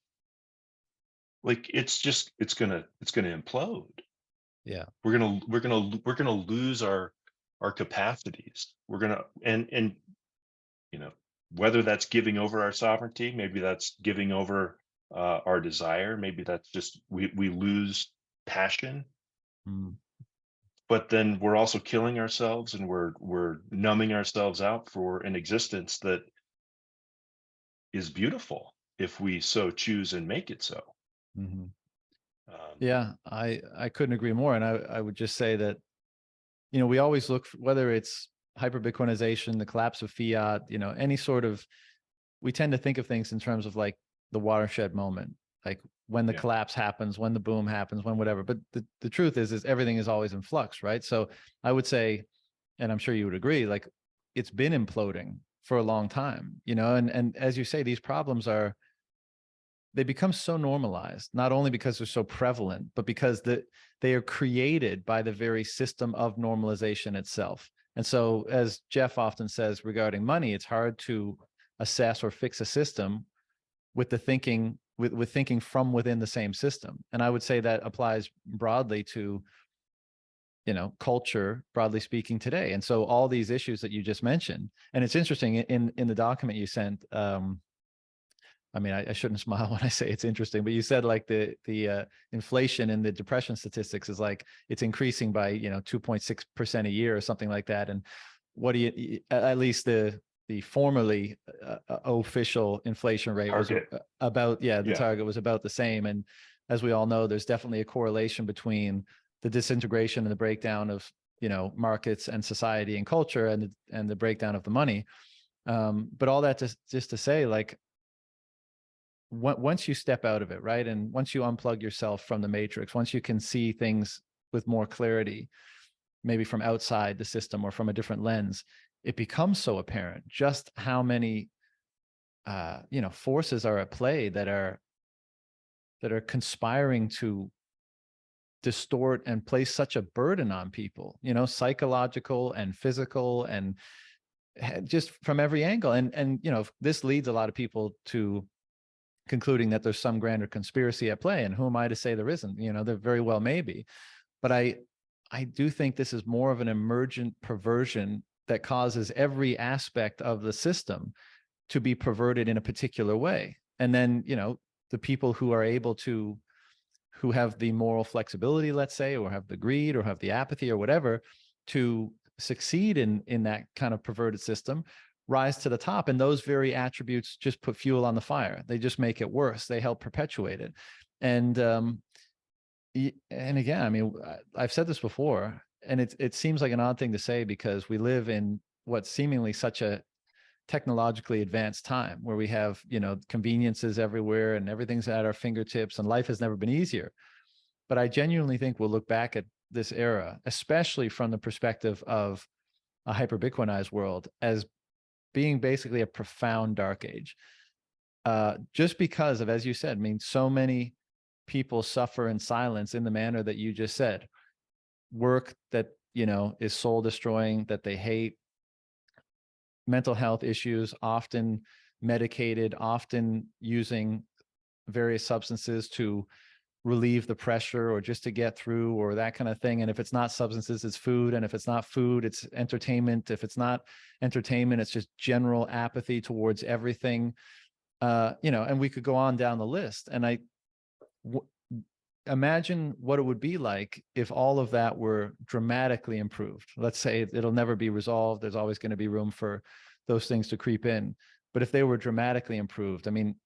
[SPEAKER 3] like it's gonna implode.
[SPEAKER 2] yeah.
[SPEAKER 3] We're gonna lose our capacities. We're gonna and you know whether that's giving over our sovereignty, maybe that's giving over our desire, maybe that's just we lose passion,
[SPEAKER 2] Mm,
[SPEAKER 3] but then we're also killing ourselves, and we're numbing ourselves out for an existence that is beautiful if we so choose and make it so.
[SPEAKER 2] mhm.
[SPEAKER 3] um,
[SPEAKER 2] Yeah, I couldn't agree more. And I would just say that, we always look for, whether it's hyper Bitcoinization, the collapse of fiat, any sort of, we tend to think of things in terms of like the watershed moment, like when the
[SPEAKER 3] yeah,
[SPEAKER 2] collapse happens, when the boom happens, when whatever. But the truth is everything is always in flux, right? So I would say, and I'm sure you would agree, like it's been imploding for a long time, and as you say, these problems they become so normalized, not only because they're so prevalent, but because they are created by the very system of normalization itself. And so, as Jeff often says regarding money, it's hard to assess or fix a system with the thinking with thinking from within the same system. And I would say that applies broadly to, culture, broadly speaking, today. And so all these issues that you just mentioned, and it's interesting in the document you sent, I mean, I shouldn't smile when I say it's interesting, but you said like the inflation and the depression statistics is like it's increasing by 2.6% a year or something like that. And what do you, at least the formerly official inflation rate was
[SPEAKER 3] target,
[SPEAKER 2] about, yeah, the
[SPEAKER 3] yeah,
[SPEAKER 2] target was about the same. And as we all know, there's definitely a correlation between the disintegration and the breakdown of markets and society and culture, and the breakdown of the money. But all that just to say, like, once you step out of it, right, and once you unplug yourself from the matrix, once you can see things with more clarity, maybe from outside the system or from a different lens, it becomes so apparent just how many forces are at play that are conspiring to distort and place such a burden on people, psychological and physical, and just from every angle. And this leads a lot of people to concluding that there's some grander conspiracy at play. And who am I to say there isn't? There very well may be. But I do think this is more of an emergent perversion that causes every aspect of the system to be perverted in a particular way. And then, the people who are able to, who have the moral flexibility, let's say, or have the greed or have the apathy or whatever, to succeed in that kind of perverted system, rise to the top. And those very attributes just put fuel on the fire. They just make it worse. They help perpetuate it. And and again, I mean, I've said this before, and it seems like an odd thing to say because we live in what seemingly such a technologically advanced time where we have, conveniences everywhere and everything's at our fingertips and life has never been easier. But I genuinely think we'll look back at this era, especially from the perspective of a hyper Bitcoinized world, as being basically a profound dark age. Just because of, as you said, I mean, so many people suffer in silence in the manner that you just said. Work that, is soul destroying, that they hate, mental health issues, often medicated, often using various substances to relieve the pressure or just to get through or that kind of thing. And if it's not substances, it's food. And if it's not food, it's entertainment. If it's not entertainment, it's just general apathy towards everything. And we could go on down the list. And imagine what it would be like if all of that were dramatically improved. Let's say it'll never be resolved. There's always going to be room for those things to creep in. But if they were dramatically improved, I mean,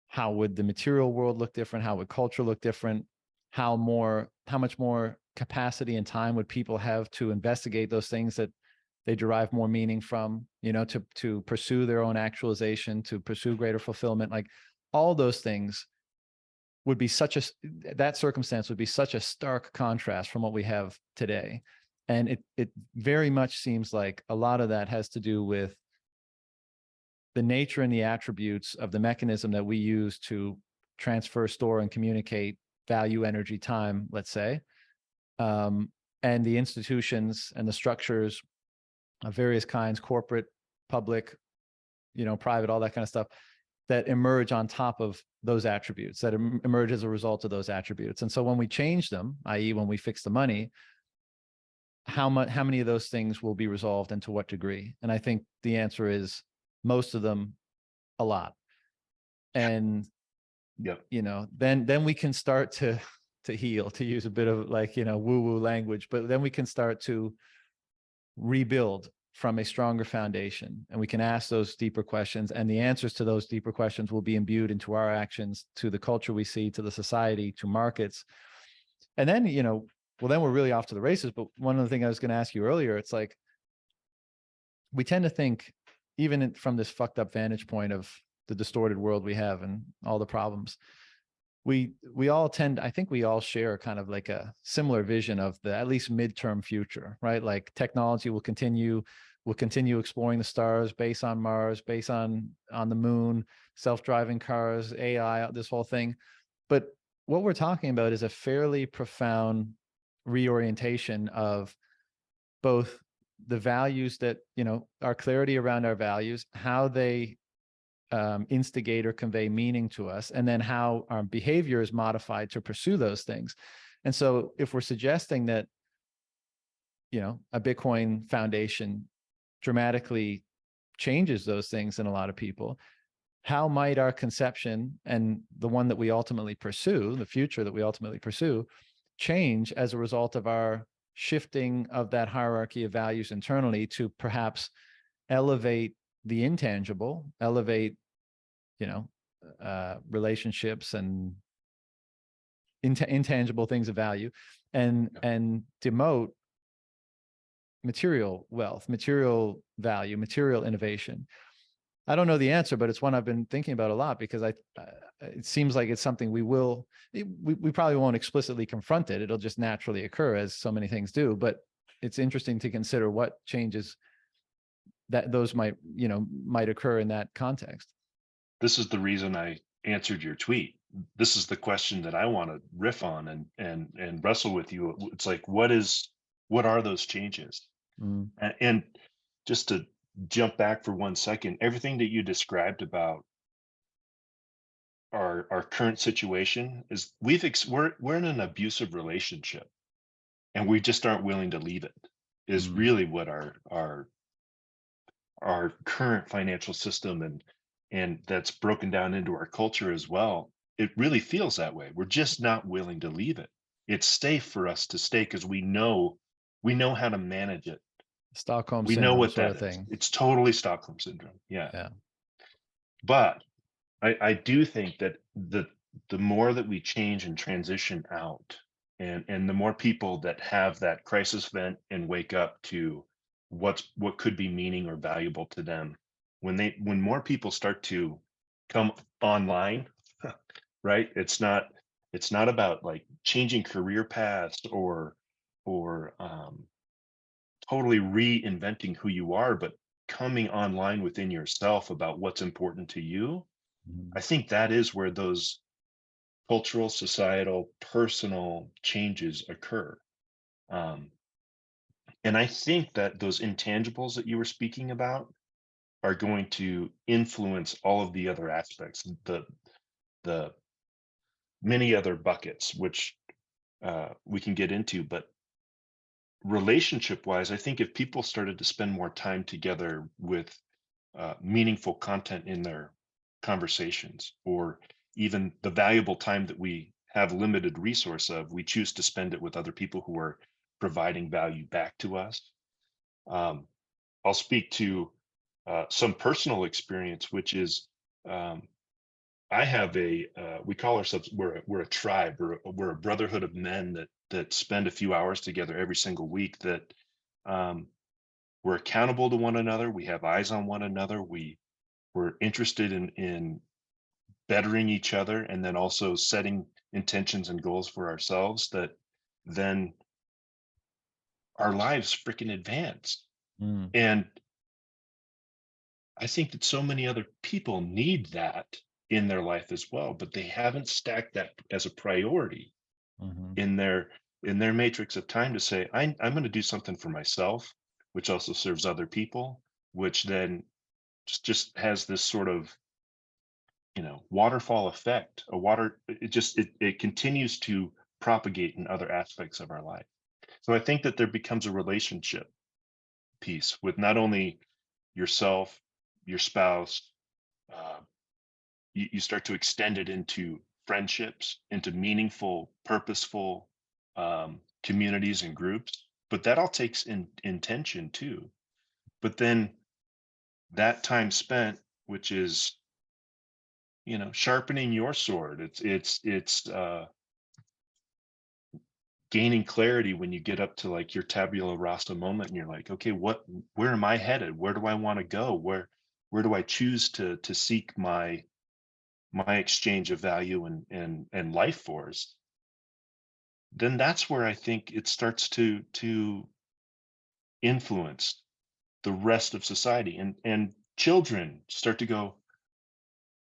[SPEAKER 2] how would the material world look different? How would culture look different? How much more capacity and time would people have to investigate those things that they derive more meaning from, to pursue their own actualization, to pursue greater fulfillment? Like all those things would be that circumstance would be such a stark contrast from what we have today. And it very much seems like a lot of that has to do with the nature and the attributes of the mechanism that we use to transfer, store, and communicate value, energy, time, let's say, and the institutions and the structures of various kinds, corporate, public, private, all that kind of stuff, that emerge on top of those attributes, that emerge as a result of those attributes. And so when we change them, i.e. when we fix the money, how many of those things will be resolved and to what degree? And I think the answer is most of them, a lot. And
[SPEAKER 3] Yep.
[SPEAKER 2] then we can start to heal, to use a bit of like, woo-woo language, but then we can start to rebuild from a stronger foundation, and we can ask those deeper questions, and the answers to those deeper questions will be imbued into our actions, to the culture we see, to the society, to markets. And then, well, then we're really off to the races. But one of the things I was going to ask you earlier, it's like, we tend to think, even from this fucked up vantage point of the distorted world we have and all the problems, we all tend, I think we all share kind of like a similar vision of the at least midterm future, right? Like technology will continue exploring the stars, base on Mars, base on the moon, self-driving cars, AI, this whole thing. But what we're talking about is a fairly profound reorientation of both the values that, our clarity around our values, how they instigate or convey meaning to us, and then how our behavior is modified to pursue those things. And so if we're suggesting that, a Bitcoin foundation dramatically changes those things in a lot of people, how might our conception and the one that we ultimately pursue, the future that we ultimately pursue, change as a result of our shifting of that hierarchy of values internally to perhaps elevate the intangible, elevate relationships and intangible things of value, and demote material wealth, material value, material innovation? I don't know the answer, but it's one I've been thinking about a lot, because it seems like it's something we probably won't explicitly confront it. It'll just naturally occur, as so many things do. But it's interesting to consider what changes that those might occur in that context.
[SPEAKER 3] This is the reason I answered your tweet. This is the question that I want to riff on and wrestle with you. It's like, what are those changes?
[SPEAKER 2] Mm.
[SPEAKER 3] And just to jump back for 1 second, everything that you described about our current situation is we're in an abusive relationship, and we just aren't willing to leave it, is
[SPEAKER 2] Mm.
[SPEAKER 3] really what our current financial system, and that's broken down into our culture as well. It really feels that way. We're just not willing to leave it. It's safe for us to stay because we know how to manage it.
[SPEAKER 2] Stockholm
[SPEAKER 3] We know
[SPEAKER 2] syndrome
[SPEAKER 3] what
[SPEAKER 2] sort
[SPEAKER 3] that
[SPEAKER 2] of
[SPEAKER 3] is.
[SPEAKER 2] thing.
[SPEAKER 3] It's totally Stockholm syndrome. Yeah.
[SPEAKER 2] Yeah.
[SPEAKER 3] But I do think that the more that we change and transition out, and the more people that have that crisis event and wake up to what could be meaning or valuable to them, when more people start to come online, right? It's not about like changing career paths or totally reinventing who you are, but coming online within yourself about what's important to you.
[SPEAKER 2] Mm.
[SPEAKER 3] I think that is where those cultural, societal, personal changes occur. Um, and I think that those intangibles that you were speaking about are going to influence all of the other aspects, the many other buckets, which we can get into. But relationship wise, I think if people started to spend more time together with meaningful content in their conversations, or even the valuable time that we have limited resource of, we choose to spend it with other people who are providing value back to us. um, I'll speak to some personal experience, which is, um, I have we call ourselves, we're a tribe, or we're a brotherhood of men that spend a few hours together every single week, that um, we're accountable to one another, we have eyes on one another, we're interested in bettering each other, and then also setting intentions and goals for ourselves, that then our lives freaking advance.
[SPEAKER 2] Mm,
[SPEAKER 3] And I think that so many other people need that in their life as well, but they haven't stacked that as a priority
[SPEAKER 2] mhm,
[SPEAKER 3] in their matrix of time to say, I'm going to do something for myself, which also serves other people, which then just has this sort of, waterfall effect. It continues to propagate in other aspects of our life. So I think that there becomes a relationship piece with not only yourself, your spouse. uh, you start to extend it into friendships, into meaningful, purposeful communities and groups. But that all takes intention too. But then that time spent, which is, sharpening your sword. It's gaining clarity when you get up to like your tabula rasa moment, and you're like, okay, where am I headed? Where do I want to go? Where do I choose to seek my exchange of value and life force? Then that's where I think it starts to influence the rest of society, and children start to go,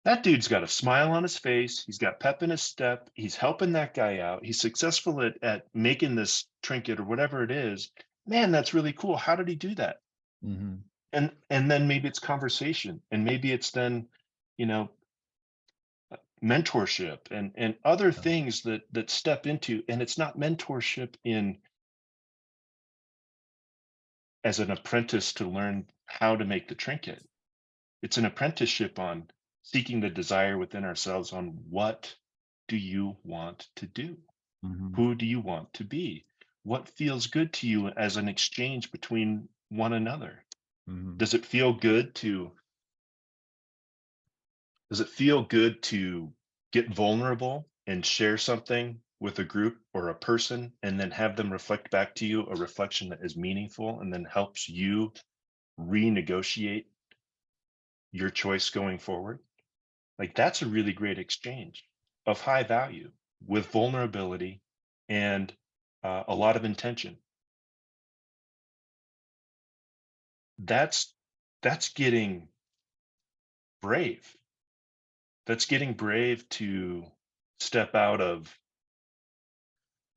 [SPEAKER 3] that dude's got a smile on his face, he's got pep in his step, he's helping that guy out, he's successful at making this trinket or whatever it is. Man, that's really cool. How did he do that?
[SPEAKER 2] mhm.
[SPEAKER 3] And then maybe it's conversation, and maybe it's then, you know mentorship and other
[SPEAKER 2] Yeah.
[SPEAKER 3] things that step into. And it's not mentorship in as an apprentice to learn how to make the trinket. It's an apprenticeship on seeking the desire within ourselves on, what do you want to do?
[SPEAKER 2] Mhm,
[SPEAKER 3] Who do you want to be? What feels good to you as an exchange between one another?
[SPEAKER 2] mhm.
[SPEAKER 3] Does it feel good to Does it feel good to get vulnerable and share something with a group or a person, and then have them reflect back to you a reflection that is meaningful and then helps you renegotiate your choice going forward? Like, that's a really great exchange of high value with vulnerability and a lot of intention. That's getting brave. That's getting brave to step out of,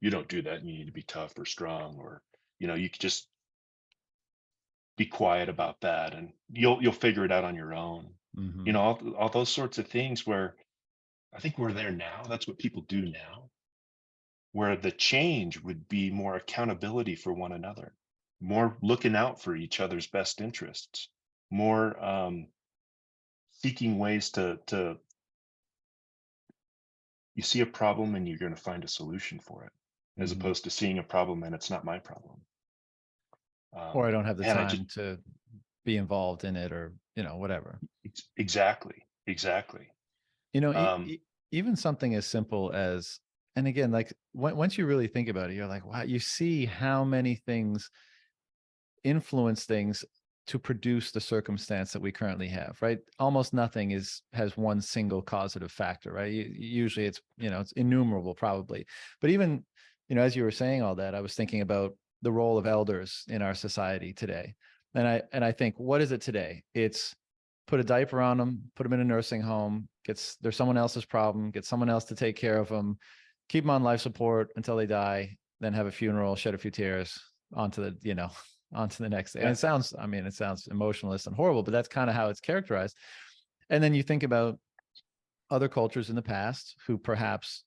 [SPEAKER 3] you don't do that, you need to be tough or strong, or you could just be quiet about that and you'll figure it out on your own.
[SPEAKER 2] Mhm.
[SPEAKER 3] All those sorts of things, where I think we're there now. That's what people do now, where the change would be more accountability for one another, more looking out for each other's best interests, more seeking ways to you see a problem and you're going to find a solution for it, as
[SPEAKER 2] Mhm.
[SPEAKER 3] opposed to seeing a problem and it's not my problem.
[SPEAKER 2] Or I don't have the
[SPEAKER 3] Man, I just
[SPEAKER 2] time to be involved in it, or, whatever.
[SPEAKER 3] exactly, exactly.
[SPEAKER 2] You know,
[SPEAKER 3] um
[SPEAKER 2] even something as simple as, and again, like once you really think about it, you're like, wow, you see how many things influence things to produce the circumstance that we currently have, right? Almost nothing has one single causative factor, right? Usually it's innumerable probably. But even, as you were saying all that, I was thinking about the role of elders in our society today. And I think, what is it today? It's put a diaper on them, put them in a nursing home, there's someone else's problem, get someone else to take care of them, keep them on life support until they die, then have a funeral, shed a few tears, onto the next thing. And
[SPEAKER 3] yeah.
[SPEAKER 2] it sounds emotionless and horrible, but that's kind of how it's characterized. And then you think about other cultures in the past who perhaps,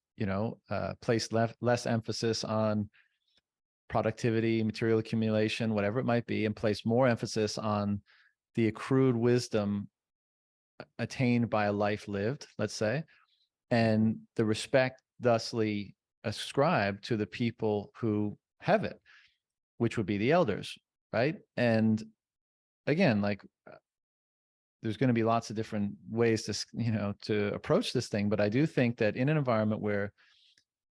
[SPEAKER 2] placed less emphasis on productivity, material accumulation, whatever it might be, and placed more emphasis on the accrued wisdom attained by a life lived, let's say, and the respect thusly ascribed to the people who have it, which would be the elders, right? And again, like, there's going to be lots of different ways to approach this thing, but I do think that in an environment where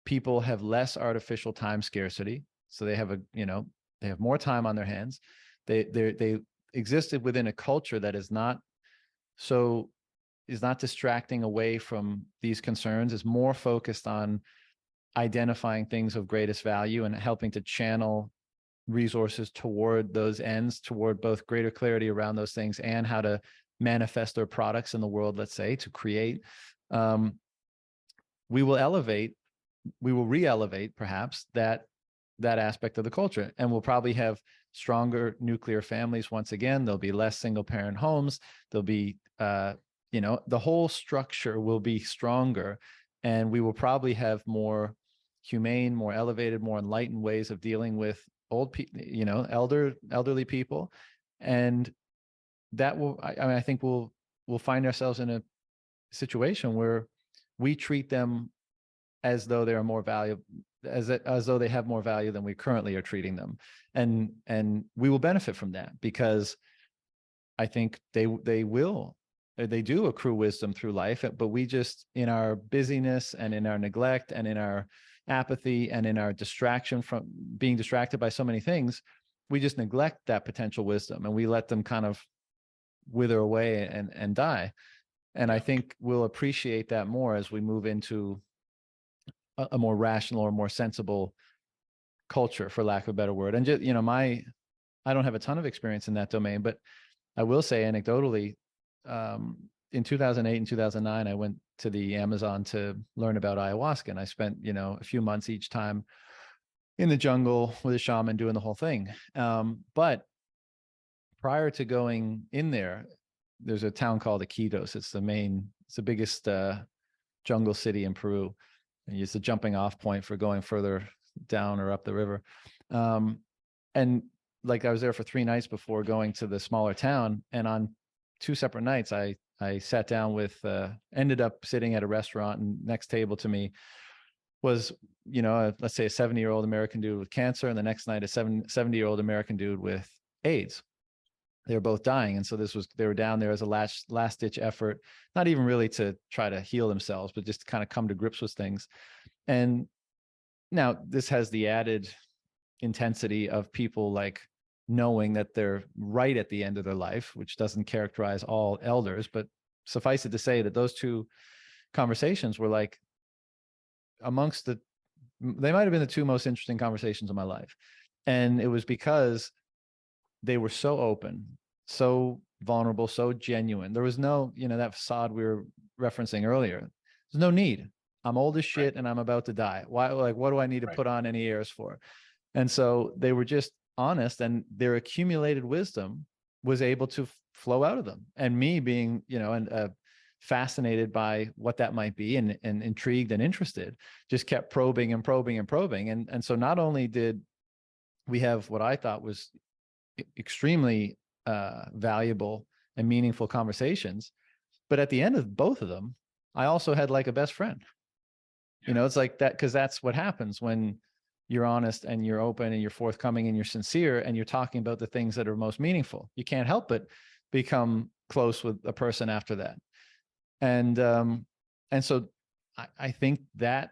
[SPEAKER 2] people have less artificial time scarcity, so they have more time on their hands, they existed within a culture that is not so is not distracting away from these concerns, is more focused on identifying things of greatest value and helping to channel resources toward those ends, toward both greater clarity around those things and how to manifest their products in the world, let's say, to create. We will re-elevate perhaps that aspect of the culture, and we'll probably have stronger nuclear families once again. There'll be less single parent homes. There'll be the whole structure will be stronger, and we will probably have more humane, more elevated, more enlightened ways of dealing with old people, elderly people. And that will, I think we'll find ourselves in a situation where we treat them as though they are more valuable, as though they have more value than we currently are treating them. And we will benefit from that, because I think they do accrue wisdom through life, but we just, in our busyness and in our neglect and in our apathy and in our distraction from being distracted by so many things, we just neglect that potential wisdom, and we let them kind of wither away and die. And I think we'll appreciate that more as we move into a more rational or more sensible culture, for lack of a better word. And just, I don't have a ton of experience in that domain, but I will say anecdotally, in 2008 and 2009, I went to the Amazon to learn about ayahuasca. And I spent, a few months each time in the jungle with a shaman doing the whole thing. But prior to going in there, there's a town called Iquitos. It's the biggest jungle city in Peru. And it's a jumping off point for going further down or up the river. And like, I was there for 3 nights before going to the smaller town. And on 2 separate nights, I sat down with, ended up sitting at a restaurant, and next table to me was, let's say a 70-year-old American dude with cancer. And the next night, a 70-year-old American dude with AIDS. They were both dying. And so they were down there as a last ditch effort, not even really to try to heal themselves, but just to kind of come to grips with things. And now this has the added intensity of people like knowing that they're right at the end of their life, which doesn't characterize all elders, but suffice it to say that those 2 conversations were like they might have been the 2 most interesting conversations of my life. And it was because they were so open, so vulnerable, so genuine. There was no, that facade we were referencing earlier. There's no need. I'm old as shit and I'm about to die. Why? Like, what do I need to put on any airs for? And so they were just honest, and their accumulated wisdom was able to flow out of them. And me being, fascinated by what that might be, and intrigued and interested, just kept probing and probing and probing. And so not only did we have what I thought was extremely valuable and meaningful conversations, but at the end of both of them, I also had like a best friend. It's like that, because that's what happens when you're honest and you're open and you're forthcoming and you're sincere and you're talking about the things that are most meaningful. You can't help but become close with a person after that. And so I think that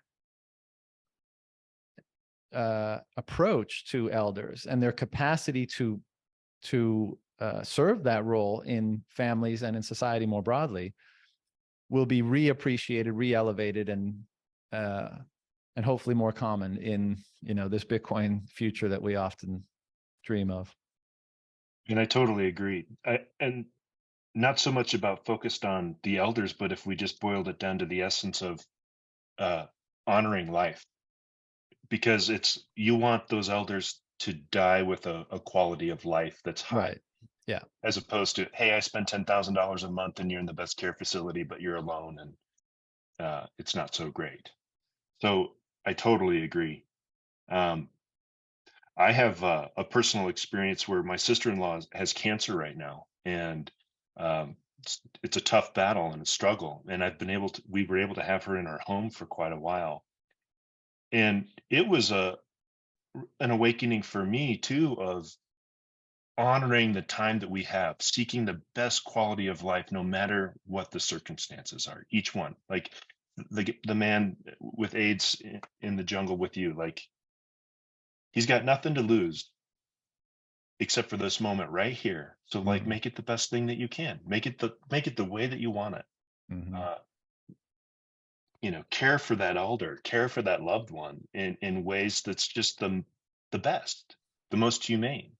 [SPEAKER 2] approach to elders and their capacity to serve that role in families and in society more broadly will be reappreciated, re-elevated, and hopefully more common in, this Bitcoin future that we often dream of.
[SPEAKER 3] And I totally agree. And not so much about focused on the elders, but if we just boiled it down to the essence of honoring life, because you want those elders to die with a quality of life that's high.
[SPEAKER 2] Right. Yeah.
[SPEAKER 3] As opposed to, hey, I spend $10,000 a month and you're in the best care facility, but you're alone and it's not so great. So I totally agree. I have a personal experience where my sister-in-law has cancer right now, and it's a tough battle and a struggle. And we were able to have her in our home for quite a while. And it was an awakening for me too, of honoring the time that we have, seeking the best quality of life, no matter what the circumstances are, each one. Like the man with AIDS in the jungle with you, like, he's got nothing to lose except for this moment right here. So like, make it the best thing that you can. Make it the way that you want it.
[SPEAKER 2] Mhm.
[SPEAKER 3] uh, care for that elder, care for that loved one in ways that's just the best, the most humane.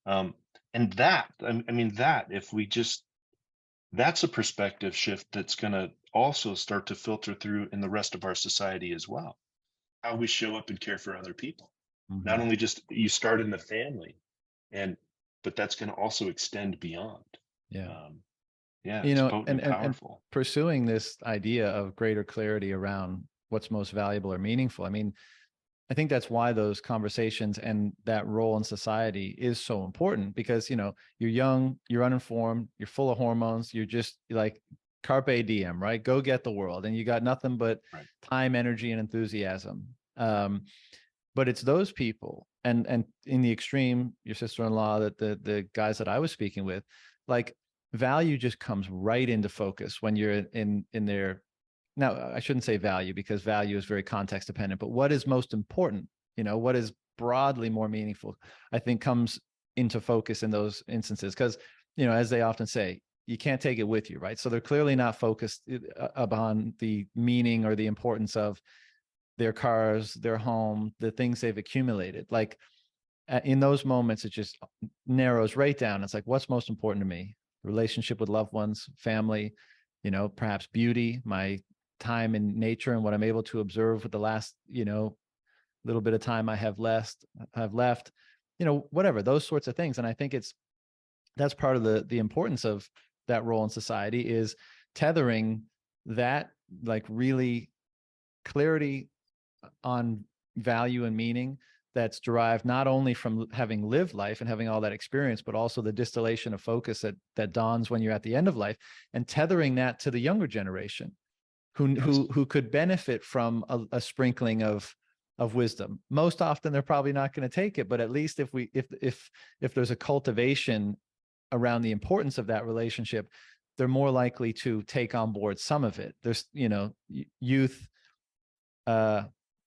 [SPEAKER 3] Um, and that, I mean, that if we just, that's a perspective shift that's going to also start to filter through in the rest of our society as well. How we show up and care for other people. Not
[SPEAKER 2] Mhm.
[SPEAKER 3] only just you start in the family, and but that's going to also extend beyond.
[SPEAKER 2] Yeah.
[SPEAKER 3] Um, yeah,
[SPEAKER 2] You
[SPEAKER 3] it's
[SPEAKER 2] know,
[SPEAKER 3] potent
[SPEAKER 2] and
[SPEAKER 3] and
[SPEAKER 2] and and
[SPEAKER 3] powerful.
[SPEAKER 2] pursuing this idea of greater clarity around what's most valuable or meaningful. I mean, I think that's why those conversations and that role in society is so important, because, you're young, you're uninformed, you're full of hormones, you're just like carpe diem, right? Go get the world. And you got nothing but
[SPEAKER 3] Right.
[SPEAKER 2] time, energy, and enthusiasm. But it's those people, and in the extreme, your sister-in-law, that the guys that I was speaking with, like, value just comes right into focus when you're in their, now I shouldn't say value, because value is very context dependent, but what is most important, what is broadly more meaningful, I think comes into focus in those instances. Because, as they often say, you can't take it with you, right? So they're clearly not focused upon the meaning or the importance of their cars, their home, the things they've accumulated. Like, in those moments, it just narrows right down. It's like, what's most important to me? Relationship with loved ones, family, perhaps beauty, my time in nature and what I'm able to observe with the last, little bit of time I have left, whatever, those sorts of things. And I think that's part of the importance of that role in society, is tethering that, like, really clarity on value and meaning that's derived not only from having lived life and having all that experience, but also the distillation of focus that dawns when you're at the end of life, and tethering that to the younger generation who
[SPEAKER 3] Yes.
[SPEAKER 2] who could benefit from a sprinkling of wisdom. Most often they're probably not going to take it, but at least if there's a cultivation around the importance of that relationship, they're more likely to take on board some of it. There's, youth, uh,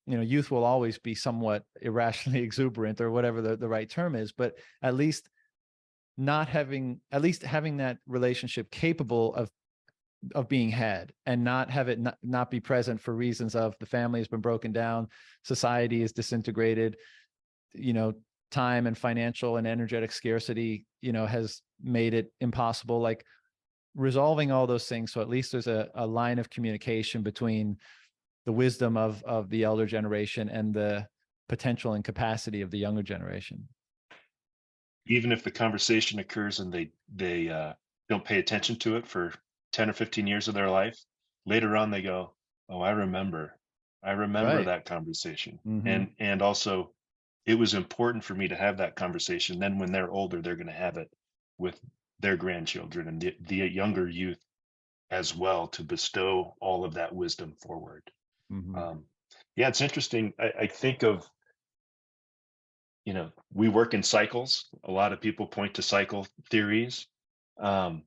[SPEAKER 2] youth will always be somewhat irrationally exuberant, or whatever the right term is, but at least having that relationship capable of being had, and not have it not be present for reasons of the family has been broken down, society is disintegrated, you know, time and financial and energetic scarcity, has made it impossible. Like, resolving all those things, so at least there's a line of communication between the wisdom of the elder generation and the potential and capacity of the younger generation.
[SPEAKER 3] Even if the conversation occurs and they don't pay attention to it for 10 or 15 years of their life, later on they go, "Oh, I remember
[SPEAKER 2] Right.
[SPEAKER 3] that conversation."
[SPEAKER 2] Mm-hmm.
[SPEAKER 3] And also, it was important for me to have that conversation. Then when they're older, they're going to have it with their grandchildren and the younger youth as well, to bestow all of that wisdom forward.
[SPEAKER 2] Mm-hmm.
[SPEAKER 3] Um, yeah, it's interesting. I think of, we work in cycles. A lot of people point to cycle theories. Um,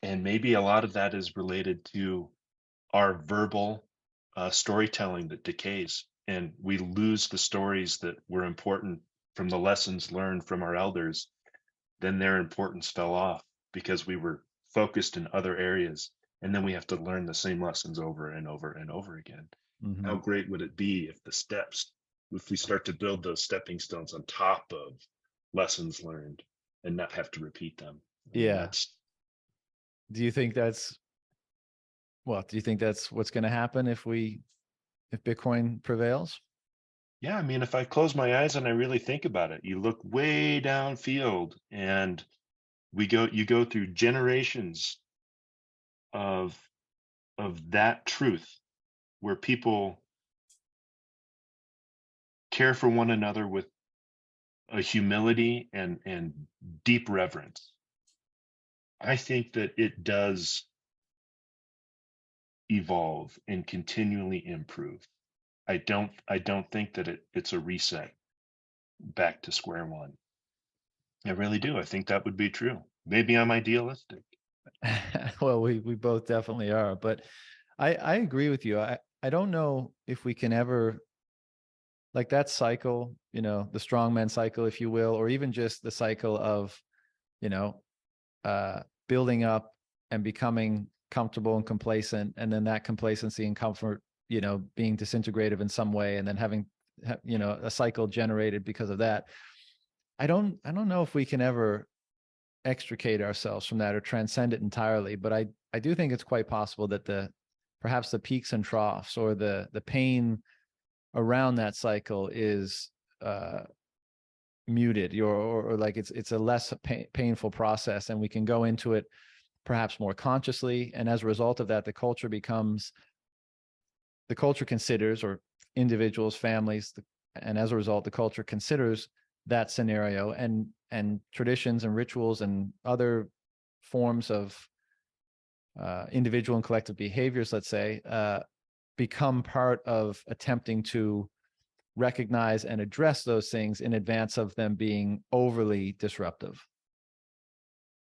[SPEAKER 3] and maybe a lot of that is related to our verbal storytelling that decays, and we lose the stories that were important from the lessons learned from our elders. Then their importance fell off because we were focused in other areas. And then we have to learn the same lessons over and over and over again.
[SPEAKER 2] Mm-hmm.
[SPEAKER 3] How great would it be if we start to build those stepping stones on top of lessons learned and not have to repeat them? I mean,
[SPEAKER 2] Yeah.
[SPEAKER 3] that's,
[SPEAKER 2] Do you think that's do you think that's what's going to happen if Bitcoin prevails?
[SPEAKER 3] yeah, I mean, if I close my eyes and I really think about it, you look way downfield and you go through generations of that truth, where people care for one another with a humility and deep reverence. I think that it does evolve and continually improve. I don't think that it's a reset back to square one. I really do. I think that would be true. Maybe I'm idealistic.
[SPEAKER 2] Well, we both definitely are, but I agree with you. I don't know if we can ever, like, that cycle, the strongman cycle, if you will, or even just the cycle of, you know, building up and becoming comfortable and complacent, and then that complacency and comfort, being disintegrative in some way, and then having, a cycle generated because of that. I don't know if we can ever extricate ourselves from that or transcend it entirely, but I do think it's quite possible that perhaps the peaks and troughs, or the pain around that cycle is muted, or like it's a less painful process, and we can go into it perhaps more consciously. And as a result of that, the culture considers, or individuals, families, and as a result, the culture considers that scenario, and traditions and rituals and other forms of individual and collective behaviors, let's say, become part of attempting to recognize and address those things in advance of them being overly disruptive.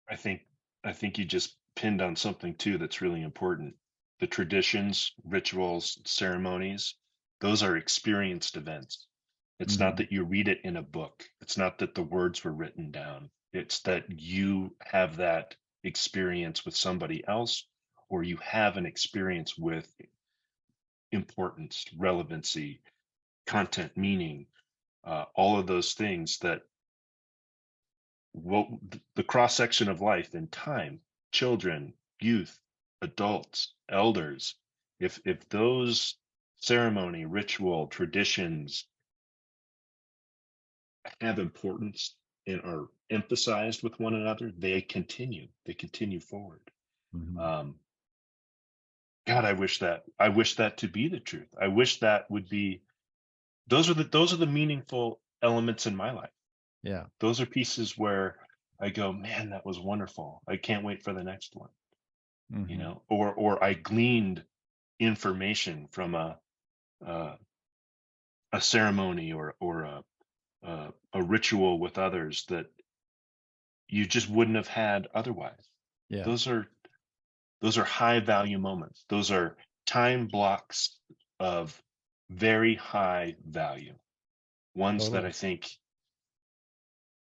[SPEAKER 3] I think you just pinned on something too that's really important. The traditions, rituals, ceremonies, those are experienced events. It's not that you read it in a book. It's not that the words were written down. It's that you have that experience with somebody else, or you have an experience with importance, relevancy, content, meaning, all of those things that the cross section of life in time, children, youth, adults, elders, if those ceremony, ritual, traditions have importance and are emphasized with one another, they continue forward. Um, God, I wish that to be the truth. I wish that would be, those are the meaningful elements in my life.
[SPEAKER 2] Yeah.
[SPEAKER 3] Those are pieces where I go, man, that was wonderful. I can't wait for the next one. Or I gleaned information from a ceremony, or a ritual with others that you just wouldn't have had otherwise.
[SPEAKER 2] Yeah.
[SPEAKER 3] Those are high value moments. Those are time blocks of very high value. Ones that
[SPEAKER 2] Totally.
[SPEAKER 3] I think,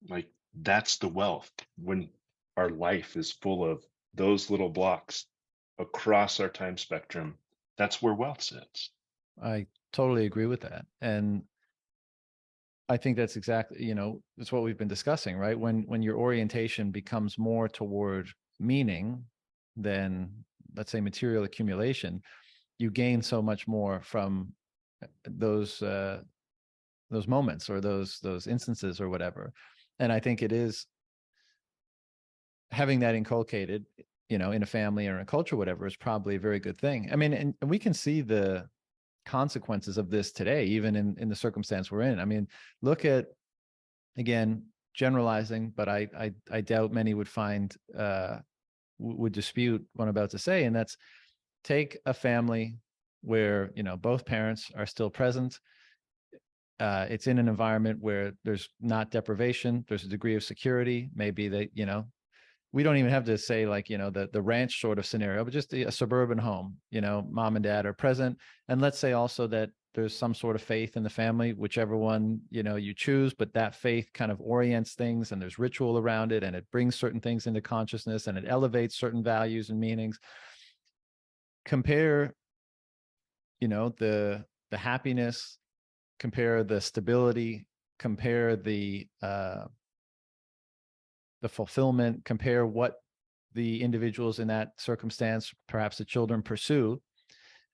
[SPEAKER 3] like, that's the wealth. When our life is full of those little blocks across our time spectrum, that's where wealth sits.
[SPEAKER 2] I totally agree with that. And I think that's exactly, it's what we've been discussing, right? When your orientation becomes more toward meaning than, let's say, material accumulation, you gain so much more from those moments, or those instances, or whatever. And I think it is having that inculcated, in a family or in a culture, whatever, is probably a very good thing. I mean, and we can see the consequences of this today, even in the circumstance we're in. I mean, look at, again, generalizing, but I doubt many would would dispute what I'm about to say. And that's, take a family where, both parents are still present. It's in an environment where there's not deprivation, there's a degree of security. Maybe that, we don't even have to say, like, the ranch sort of scenario, but just a suburban home, mom and dad are present. And let's say also that there's some sort of faith in the family, whichever one, you choose, but that faith kind of orients things, and there's ritual around it, and it brings certain things into consciousness, and it elevates certain values and meanings. Compare, the happiness, compare the stability, compare the fulfillment, compare what the individuals in that circumstance, perhaps the children, pursue,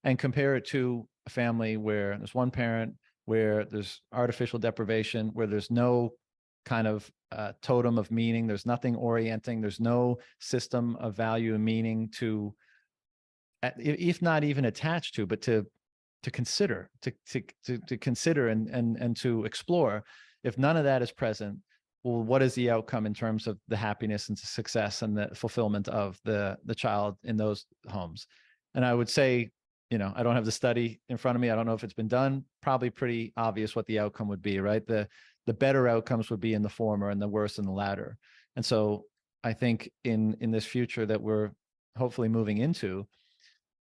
[SPEAKER 2] and compare it to a family where there's one parent, where there's artificial deprivation, where there's no kind of totem of meaning, there's nothing orienting, there's no system of value and meaning to, if not even attached to, but to consider, to consider and to explore. If none of that is present, well, what is the outcome in terms of the happiness and success and the fulfillment of the child in those homes? And I would say, I don't have the study in front of me. I don't know if it's been done. Probably pretty obvious what the outcome would be, right? The better outcomes would be in the former, and the worse in the latter. And so I think in this future that we're hopefully moving into,